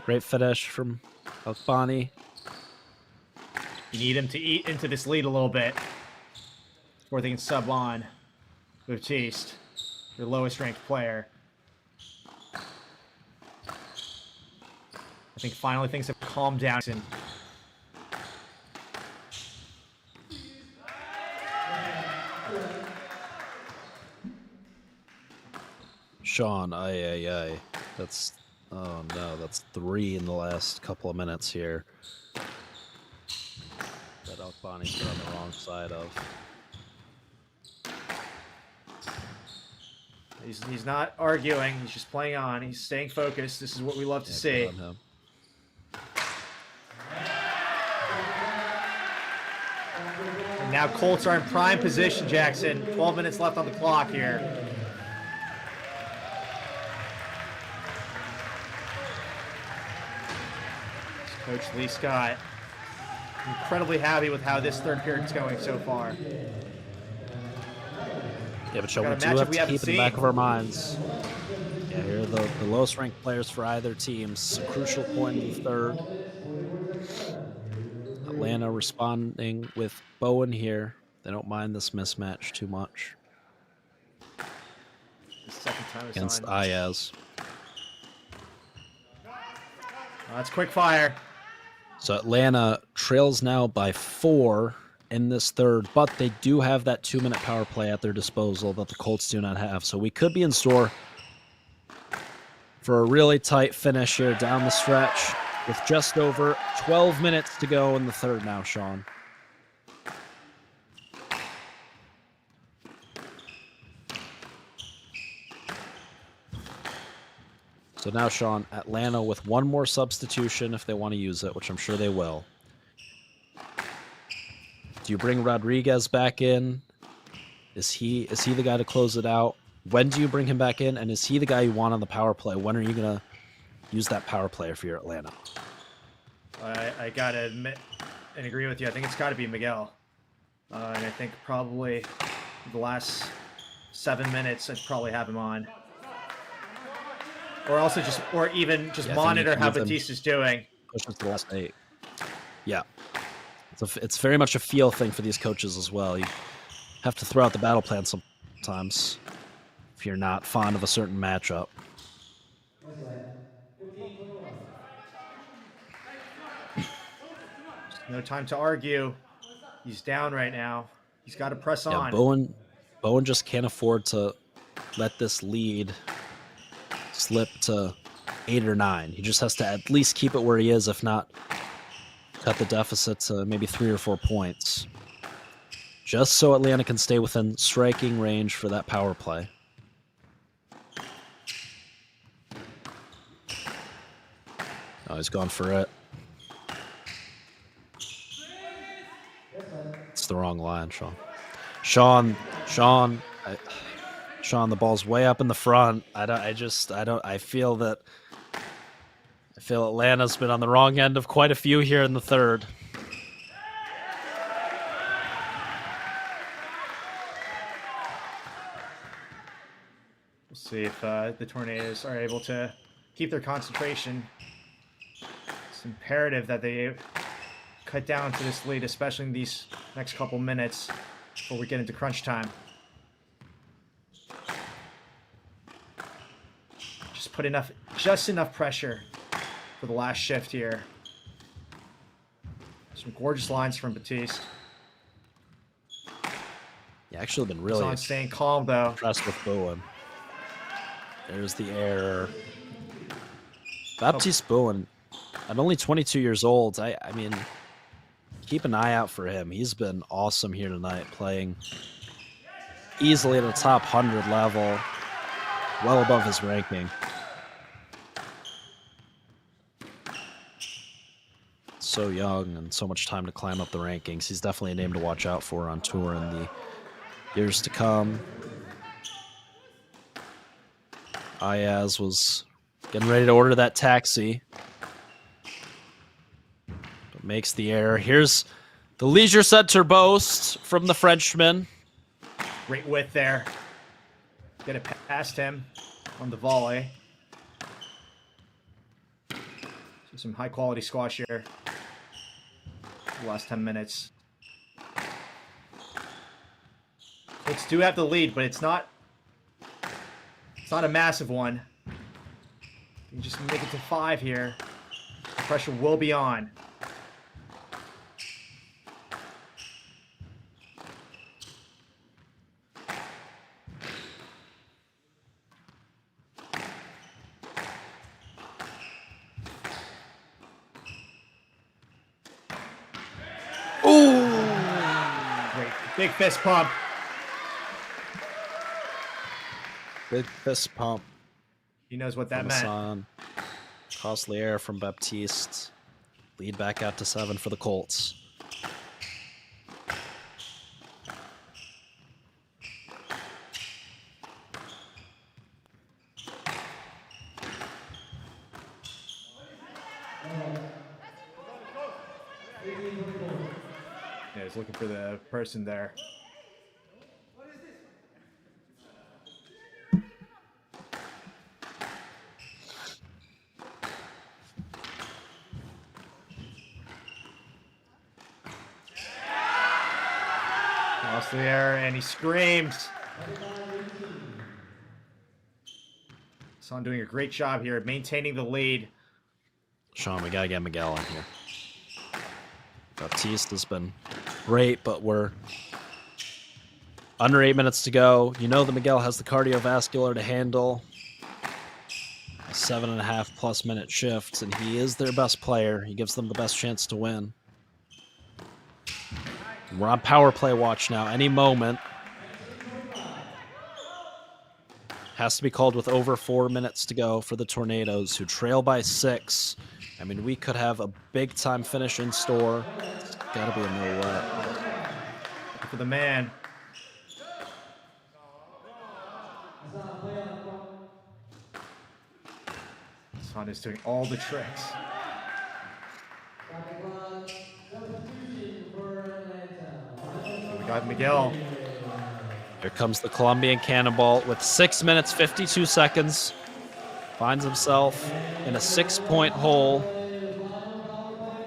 Great finish from Akbani. You need him to eat into this lead a little bit before they can sub on Baptiste, their lowest ranked player. I think finally things have calmed down. Sean, aye. That's, oh no, that's 3 in the last couple of minutes here. That Akbani's on the wrong side of. He's not arguing. He's just playing on. He's staying focused. This is what we love to see. Good on him. And now Colts are in prime position, Jackson. 12 minutes left on the clock here. Coach Lee Scott incredibly happy with how this third period's going so far. Yeah, but Sean, Got a we do matchup have we to haven't keep in the back of our minds. Yeah, here are the lowest ranked players for either team. It's a crucial point in the third. Atlanta responding with Bowen here. They don't mind this mismatch too much. The second time it's Against on. Ayaz. That's quick fire. So Atlanta trails now by 4 in this third, but they do have that 2-minute power play at their disposal that the Colts do not have. So we could be in store for a really tight finish here down the stretch with just over 12 minutes to go in the third now, Sean. So now, Sean, Atlanta with one more substitution if they want to use it, which I'm sure they will. Do you bring Rodriguez back in? Is he the guy to close it out? When do you bring him back in? And is he the guy you want on the power play? When are you going to use that power player for your Atlanta? I got to admit and agree with you. I think it's got to be Miguel. And I think probably the last 7 minutes, I'd probably have him on. Or also even just monitor how Baptiste is doing. Push him to the last 8. Yeah. It's very much a feel thing for these coaches as well. You have to throw out the battle plan sometimes if you're not fond of a certain matchup. No time to argue. He's down right now. He's got to press on. Bowen just can't afford to let this lead slip to 8 or 9. He just has to at least keep it where he is, if not cut the deficit to maybe 3 or 4 points. Just so Atlanta can stay within striking range for that power play. Oh, he's gone for it. It's the wrong line, Sean. Sean, the ball's way up in the front. I feel Atlanta's been on the wrong end of quite a few here in the third. We'll see if the Tornadoes are able to keep their concentration. It's imperative that they cut down to this lead, especially in these next couple minutes before we get into crunch time. Just put just enough pressure for the last shift here. Some gorgeous lines from Baptiste. Yeah, actually been He's really on staying calm though. impressed with Bowen. There's the error. Baptiste Bowen, at only 22 years old, I mean, keep an eye out for him. He's been awesome here tonight, playing easily at a top 100 level, well above his ranking. So young and so much time to climb up the rankings. He's definitely a name to watch out for on tour in the years to come. Ayaz was getting ready to order that taxi, but makes the error. Here's the Leisure Center boast from the Frenchman. Great width there. Get it past him on the volley. Some high quality squash here. The last 10 minutes. Colts do have the lead, but it's not a massive one. You just make it to 5 here. The pressure will be on. Great. Big fist pump. Big fist pump. He knows what that from meant. Hassan. Costly error from Baptiste. Lead back out to 7 for the Colts. Yeah, he's looking for the person there. Lost the air and he screams. Son doing a great job here, maintaining the lead. Sean, we gotta get Miguel in here. Baptiste has been great, but we're under 8 minutes to go. You know that Miguel has the cardiovascular to handle a 7.5+ minute shift, and he is their best player. He gives them the best chance to win. We're on power play watch now. Any moment has to be called with over 4 minutes to go for the Tornadoes, who trail by 6. I mean, we could have a big-time finish in store. It's gotta be a no way. For the man. Son is doing all the tricks. We got Miguel. Here comes the Colombian cannonball with 6 minutes, 52 seconds. Finds himself in a 6-point hole.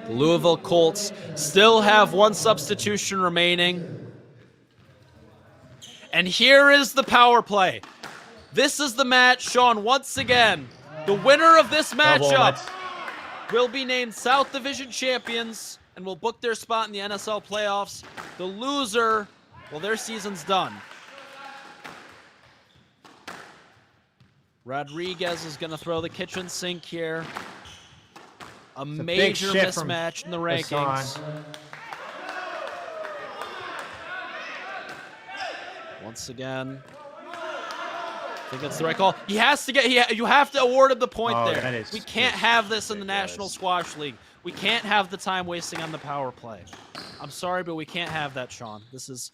The Louisville Colts still have 1 substitution remaining. And here is the power play. This is the match, Sean, once again. The winner of this matchup will be named South Division champions and will book their spot in the NSL playoffs. The loser, well, their season's done. Rodriguez is going to throw the kitchen sink here. A big major shift from mismatch in the Hassan. rankings. Once again, I think that's the right call. He has to get. You have to award him the point Oh, there. that is We can't just have this in the ridiculous. National Squash League. We can't have the time wasting on the power play. I'm sorry, but we can't have that, Sean. This is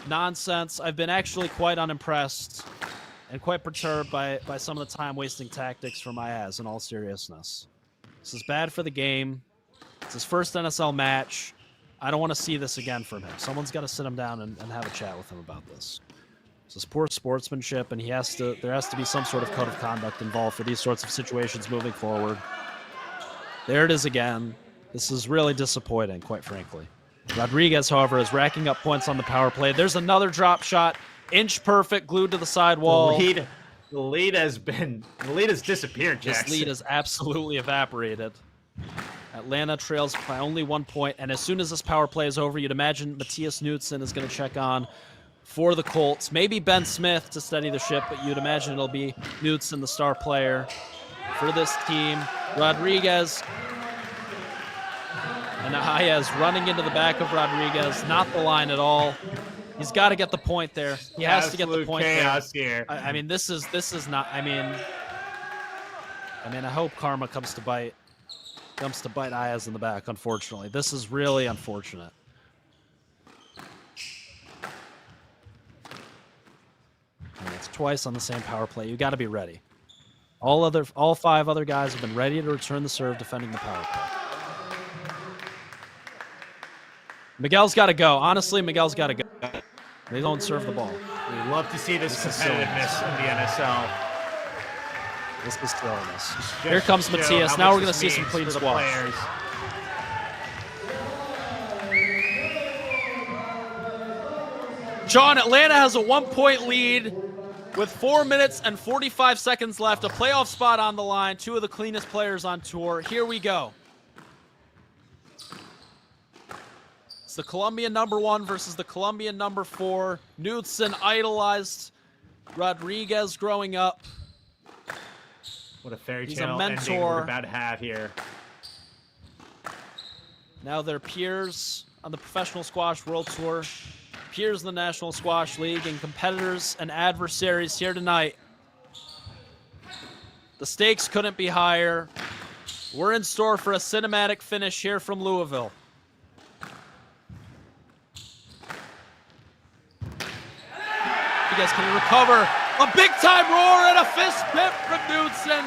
nonsense. I've been actually quite unimpressed and quite perturbed by some of the time wasting tactics from Matias. In all seriousness, this is bad for the game. It's his first NSL match. I don't want to see this again from him. Someone's got to sit him down and have a chat with him about this. This is poor sportsmanship, and there has to be some sort of code of conduct involved for these sorts of situations moving forward. There it is again. This is really disappointing, quite frankly. Rodriguez, however, is racking up points on the power play. There's another drop shot, inch perfect, glued to the sidewall. The lead has disappeared, Jackson. This lead has absolutely evaporated. Atlanta trails by only 1 point, and as soon as this power play is over, you'd imagine Matias Knudsen is going to check on for the Colts. Maybe Ben Smith to steady the ship, but you'd imagine it'll be Knudsen, the star player for this team. Rodriguez and Hayes running into the back of Rodriguez. Not the line at all. He's got to get the point there. He has to get the point chaos there. here. I mean, this is not. I mean, I hope karma comes to bite Hayes in the back. Unfortunately, this is really unfortunate. And it's twice on the same power play. You got to be ready. All 5 other guys have been ready to return the serve, defending the power play. Miguel's got to go. Honestly, Miguel's got to go. They don't serve the ball. We love to see this competitiveness in the NSL. This is silliness. Just Here comes show Matias. how Now much we're going to this see some means clean for the squash. players. John, Atlanta has a 1-point lead with 4 minutes and 45 seconds left. A playoff spot on the line. 2 of the cleanest players on tour. Here we go. It's the Colombian #1 versus the Colombian #4. Knudsen idolized Rodriguez growing up. What a fairy He's a tale ending mentor. we're about to have here. Now they're peers on the Professional Squash World Tour, peers in the National Squash League, and competitors and adversaries here tonight. The stakes couldn't be higher. We're in store for a cinematic finish here from Louisville. You guys can recover. A big-time roar and a fist pip from Knudsen.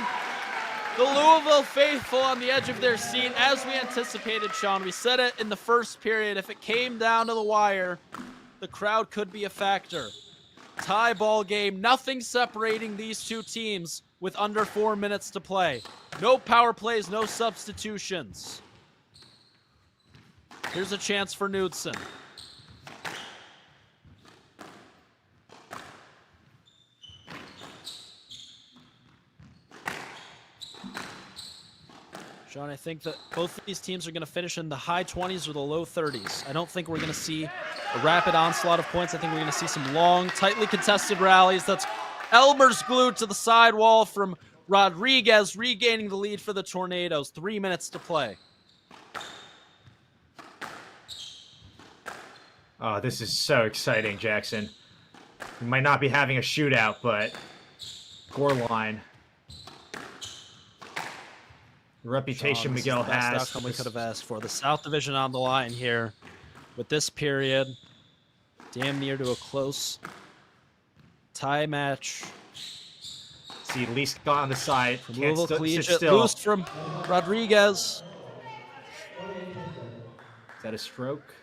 The Louisville faithful on the edge of their seat, as we anticipated, Sean. We said it in the first period. If it came down to the wire, the crowd could be a factor. Tie ball game, nothing separating these two teams with under 4 minutes to play. No power plays, no substitutions. Here's a chance for Knudsen. Sean, I think that both of these teams are going to finish in the high 20s or the low 30s. I don't think we're going to see a rapid onslaught of points. I think we're going to see some long, tightly contested rallies. That's Elmer's glued to the sidewall from Rodriguez, regaining the lead for the Tornadoes. 3 minutes to play. Oh, this is so exciting, Jackson. We might not be having a shootout, but score line. The reputation Sean, Miguel this is the best has. outcome we could have asked for. The South Division on the line here with this period. Damn near to a close tie match. See, least got on the side. From Can't Louisville sit Collegiate, still. boost from Rodriguez. Is that a stroke?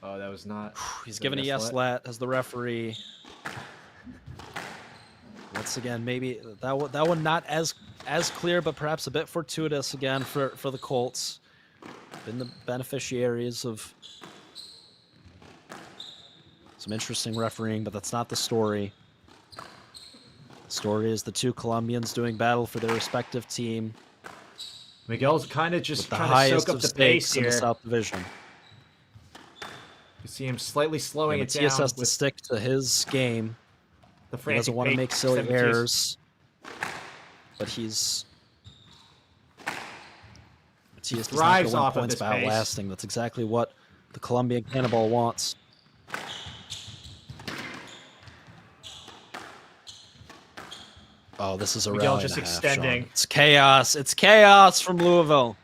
Oh, that was not. He's given a yes lat as the referee. Once again, maybe that one not as clear, but perhaps a bit fortuitous again for the Colts. Been the beneficiaries of some interesting refereeing, but that's not the story. The story is the two Colombians doing battle for their respective team. Miguel's kind of just With the trying to highest soak up of the stakes pace in here. the South Division. You see him slightly slowing it Matias down has to with stick to his game. The He frantic doesn't want to pace make silly that Matias- errors, but Matias does not thrives go win off of points this by pace. outlasting. That's exactly what the Colombian Cannonball wants. Oh, this is a Miguel rally just and a half, extending. Sean. It's chaos. It's chaos from Louisville.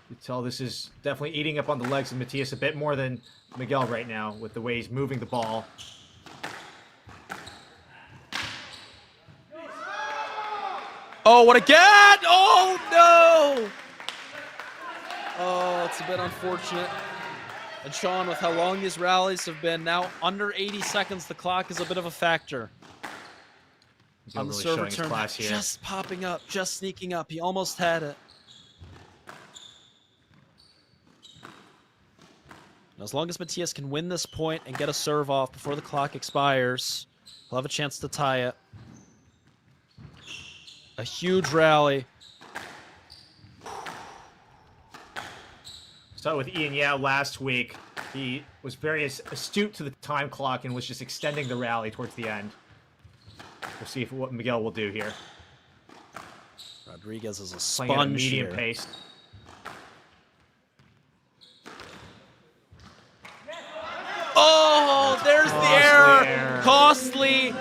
You tell this is definitely eating up on the legs of Matias a bit more than Miguel right now with the way he's moving the ball. Oh, what again? Oh, no! Oh, it's a bit unfortunate. And Sean, with how long these rallies have been, now under 80 seconds, the clock is a bit of a factor. Miguel On the really serve showing his return, class here. just popping up, just sneaking up. He almost had it. And as long as Matias can win this point and get a serve off before the clock expires, he'll have a chance to tie it. A huge rally. Saw with Ian Yao last week. He was very astute to the time clock and was just extending the rally towards the end. We'll see what Miguel will do here. Rodriguez is a Playing at a sponge medium here. pace. Oh, there's the Costly error. error. Costly.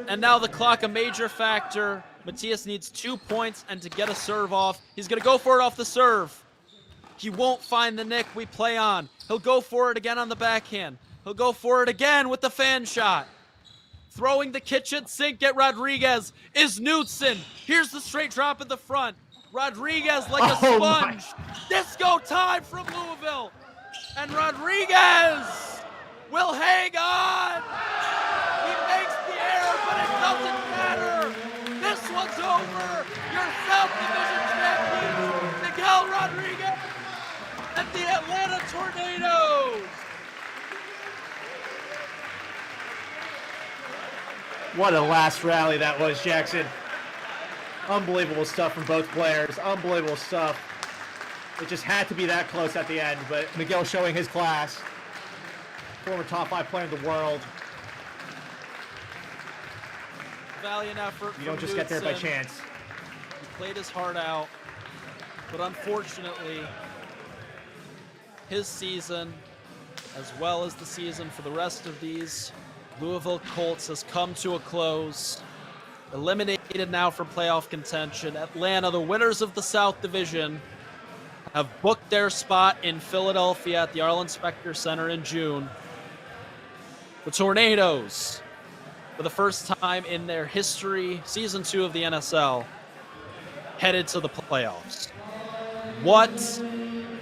And now the clock a major factor. Matias needs 2 points and to get a serve off. He's going to go for it off the serve. He won't find the nick we play on. He'll go for it again on the backhand. He'll go for it again with the fan shot. Throwing the kitchen sink at Rodriguez is Knudsen. Here's the straight drop in the front. Rodriguez like a Oh my. sponge. Disco time from Louisville. And Rodriguez will hang on. He makes the error, but it doesn't matter. This one's over. Your South Division champions, Miguel Rodriguez and the Atlanta Tornadoes. What a last rally that was, Jackson. Unbelievable stuff from both players. Unbelievable stuff. It just had to be that close at the end, but Miguel showing his class. Former top 5 player in the world. Valiant effort. You don't just get there by Knudsen. chance. He played his heart out, but unfortunately, his season, as well as the season for the rest of these Louisville Colts, has come to a close. Eliminated now from playoff contention. Atlanta, the winners of the South Division, have booked their spot in Philadelphia at the Arlen Specter Center in June. The Tornadoes, for the first time in their history, Season 2 of the NSL, headed to the playoffs. What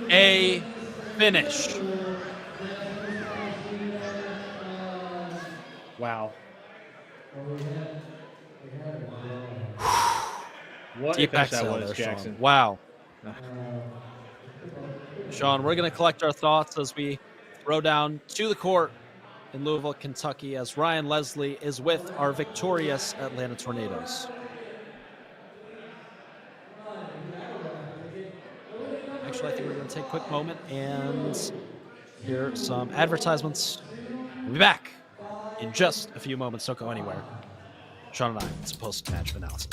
a finish. Wow. What a Deep finish that exhale was, there, Jackson. Sean. Wow. Sean, we're going to collect our thoughts as we throw down to the court in Louisville, Kentucky, as Ryan Leslie is with our victorious Atlanta Tornadoes. Actually, I think we're going to take a quick moment and hear some advertisements. We'll be back in just a few moments. Don't go anywhere. Sean and I, it's a post-match analysis.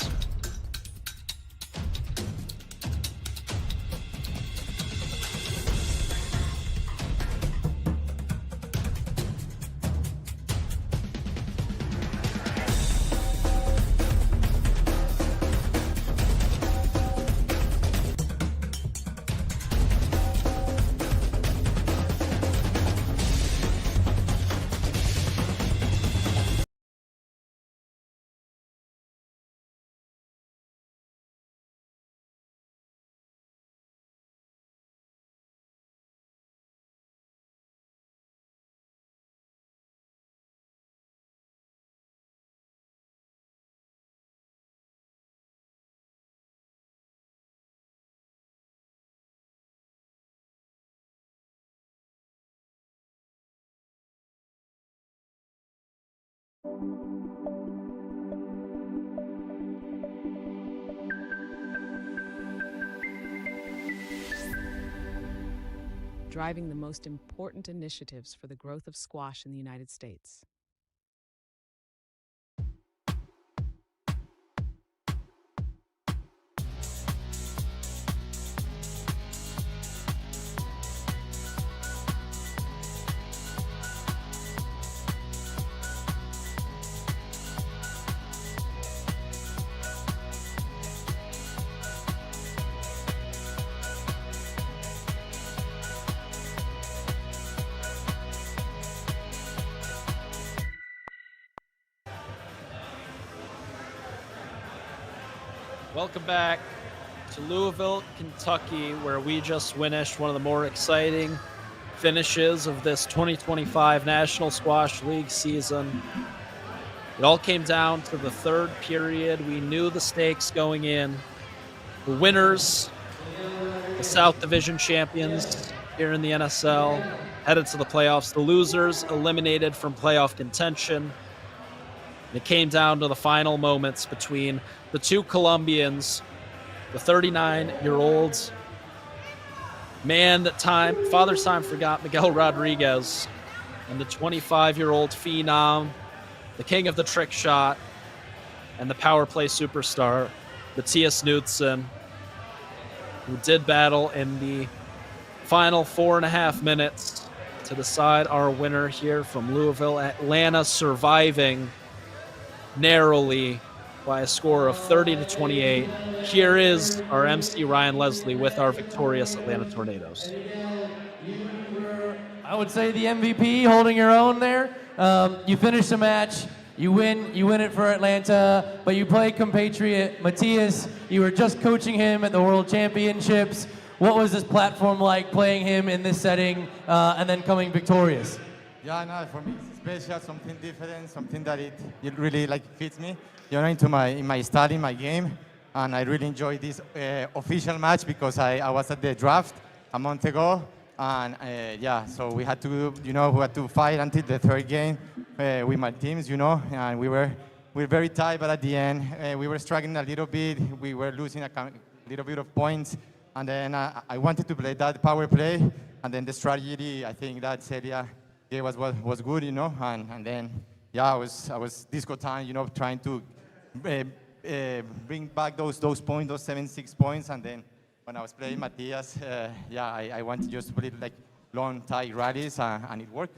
Driving the most important initiatives for the growth of squash in the United States. Welcome back to Louisville, Kentucky, where we just finished one of the more exciting finishes of this 2025 National Squash League season. It all came down to the third period. We knew the stakes going in. The winners, the South Division champions here in the NSL, headed to the playoffs. The losers eliminated from playoff contention. It came down to the final moments between the two Colombians, the 39-year-old man that Father's Time forgot, Miguel Rodriguez, and the 25-year-old phenom, the king of the trick shot, and the power play superstar, Matias Knudsen, who did battle in the final 4.5 minutes to decide our winner here from Louisville. Atlanta surviving narrowly by a score of 30-28. Here is our MC Ryan Leslie with our victorious Atlanta Tornadoes. I would say the MVP, holding your own there. You finish the match, you win it for Atlanta, but you play compatriot Matias. You were just coaching him at the World Championships. What was this platform like, playing him in this setting, and then coming victorious? Yeah, no, for me it's special, something different, something that it really fits me, into my style, in my game, and I really enjoyed this official match because I was at the draft a month ago, and so we had to fight until the third game with my teams, and we're very tight, but at the end we were struggling a little bit, we were losing a little bit of points, and then I wanted to play that power play, and then the strategy, I think that Celia gave us was good, and then I was disco time, trying to bring back those points, those 7-6 points, and then when I was playing Matias, I wanted just to play long tight rallies, and it worked.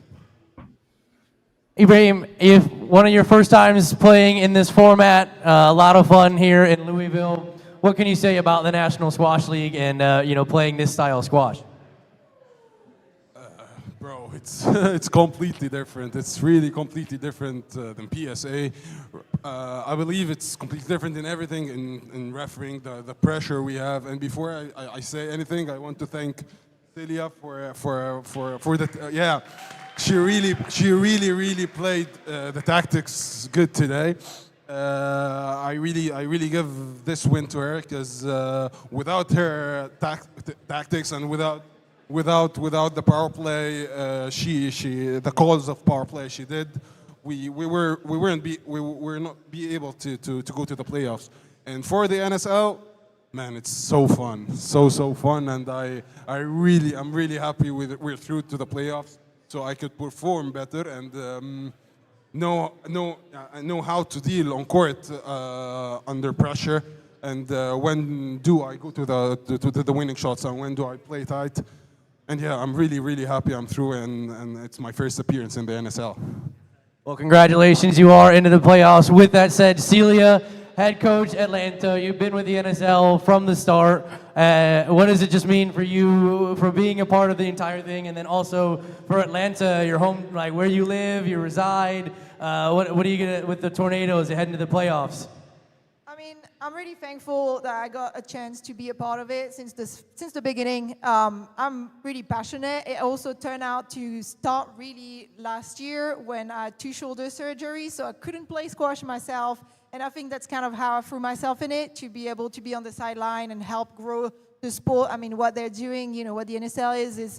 Ibrahim, if one of your first times playing in this format, a lot of fun here in Louisville. What can you say about the National Squash League and playing this style of squash? Bro, it's completely different. It's really completely different than PSA. I believe it's completely different in everything, in refereeing, the pressure we have. And before I say anything, I want to thank Celia for the She really played the tactics good today. I really give this win to her because without her tactics and without the power play, the calls of power play she did, we were not be able to go to the playoffs. And for the NSL, man, it's so fun, so fun, and I'm really happy we're through to the playoffs, so I could perform better and know how to deal on court under pressure, and when do I go to the winning shots and when do I play tight. And I'm really happy I'm through, and it's my first appearance in the NSL. Well, congratulations, you are into the playoffs. With that said, Celia, head coach Atlanta, you've been with the NSL from the start. What does it just mean for you, for being a part of the entire thing, and then also for Atlanta, your home, where you live, you reside? What are you gonna with the Tornadoes heading to the playoffs? I mean, I'm really thankful that I got a chance to be a part of it since the beginning. I'm really passionate. It also turned out to start really last year when I had 2 shoulder surgeries, so I couldn't play squash myself. And I think that's kind of how I threw myself in it, to be able to be on the sideline and help grow the sport. I mean, what they're doing, what the NSL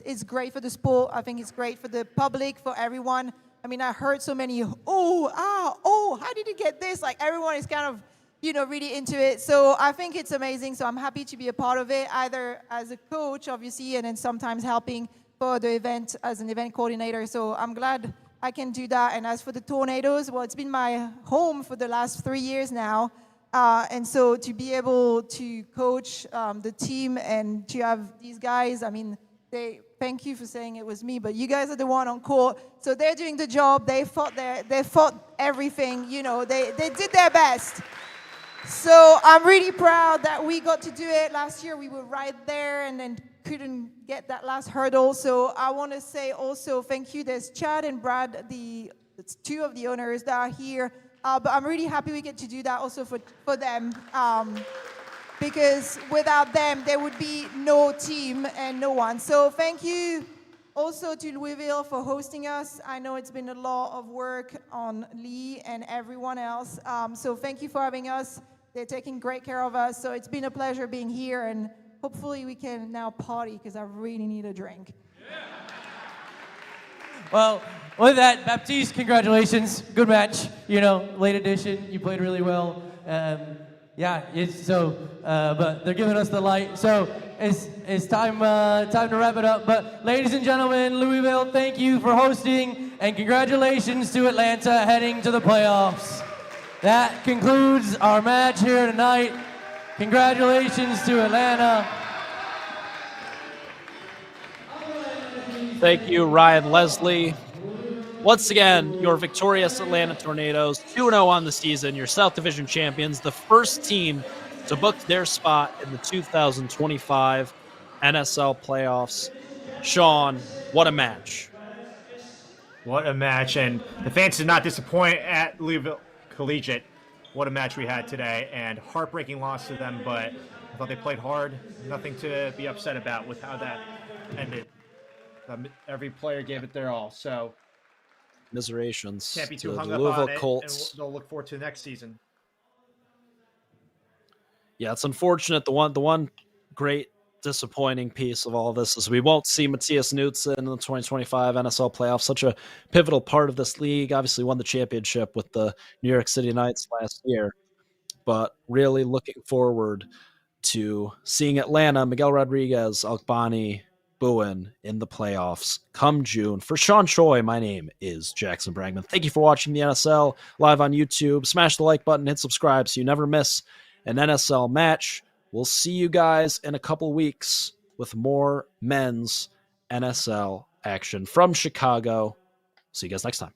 is great for the sport. I think it's great for the public, for everyone. I mean, I heard so many, how did you get this? Everyone is kind of, really into it. So I think it's amazing. So I'm happy to be a part of it, either as a coach, obviously, and then sometimes helping for the event as an event coordinator. So I'm glad I can do that. And as for the Tornadoes, well, it's been my home for the last 3 years now. And so to be able to coach the team and to have these guys, I mean, thank you for saying it was me, but you guys are the one on court. So they're doing the job. They fought everything. They did their best. So I'm really proud that we got to do it. Last year we were right there and then couldn't get that last hurdle. So I want to say also thank you. There's Chad and Brad, it's 2 of the owners that are here. But I'm really happy we get to do that also for them. because without them, there would be no team and no one. So thank you also to Louisville for hosting us. I know it's been a lot of work on Lee and everyone else. So thank you for having us. They're taking great care of us. So it's been a pleasure being here, and hopefully we can now party because I really need a drink. Well, with that, Baptiste, congratulations. Good match. You know, late edition. You played really well. But they're giving us the light. So it's time to wrap it up. But ladies and gentlemen, Louisville, thank you for hosting, and congratulations to Atlanta heading to the playoffs. That concludes our match here tonight. Congratulations to Atlanta. Thank you, Ryan Leslie. Once again, your victorious Atlanta Tornadoes, 2-0 on the season, your South Division champions, the first team to book their spot in the 2025 NSL playoffs. Sean, what a match. What a match. And the fans did not disappoint at Louisville Collegiate. What a match we had today, and heartbreaking loss to them, but I thought they played hard. Nothing to be upset about with how that ended. Every player gave it their all. So Commiserations can't be too to hung the up Louisville on it, Colts. and they'll look forward to the next season. Yeah, it's unfortunate. The one great disappointing piece of all this is we won't see Matias Knudsen in the 2025 NSL playoffs. Such a pivotal part of this league. Obviously won the championship with the New York City Knights last year, but really looking forward to seeing Atlanta, Miguel Rodriguez, Alkbani, Bowen in the playoffs come June. For Sean Choi, my name is Jackson Bragman. Thank you for watching the NSL live on YouTube. Smash the like button, hit subscribe so you never miss an NSL match. We'll see you guys in a couple weeks with more men's NSL action from Chicago. See you guys next time.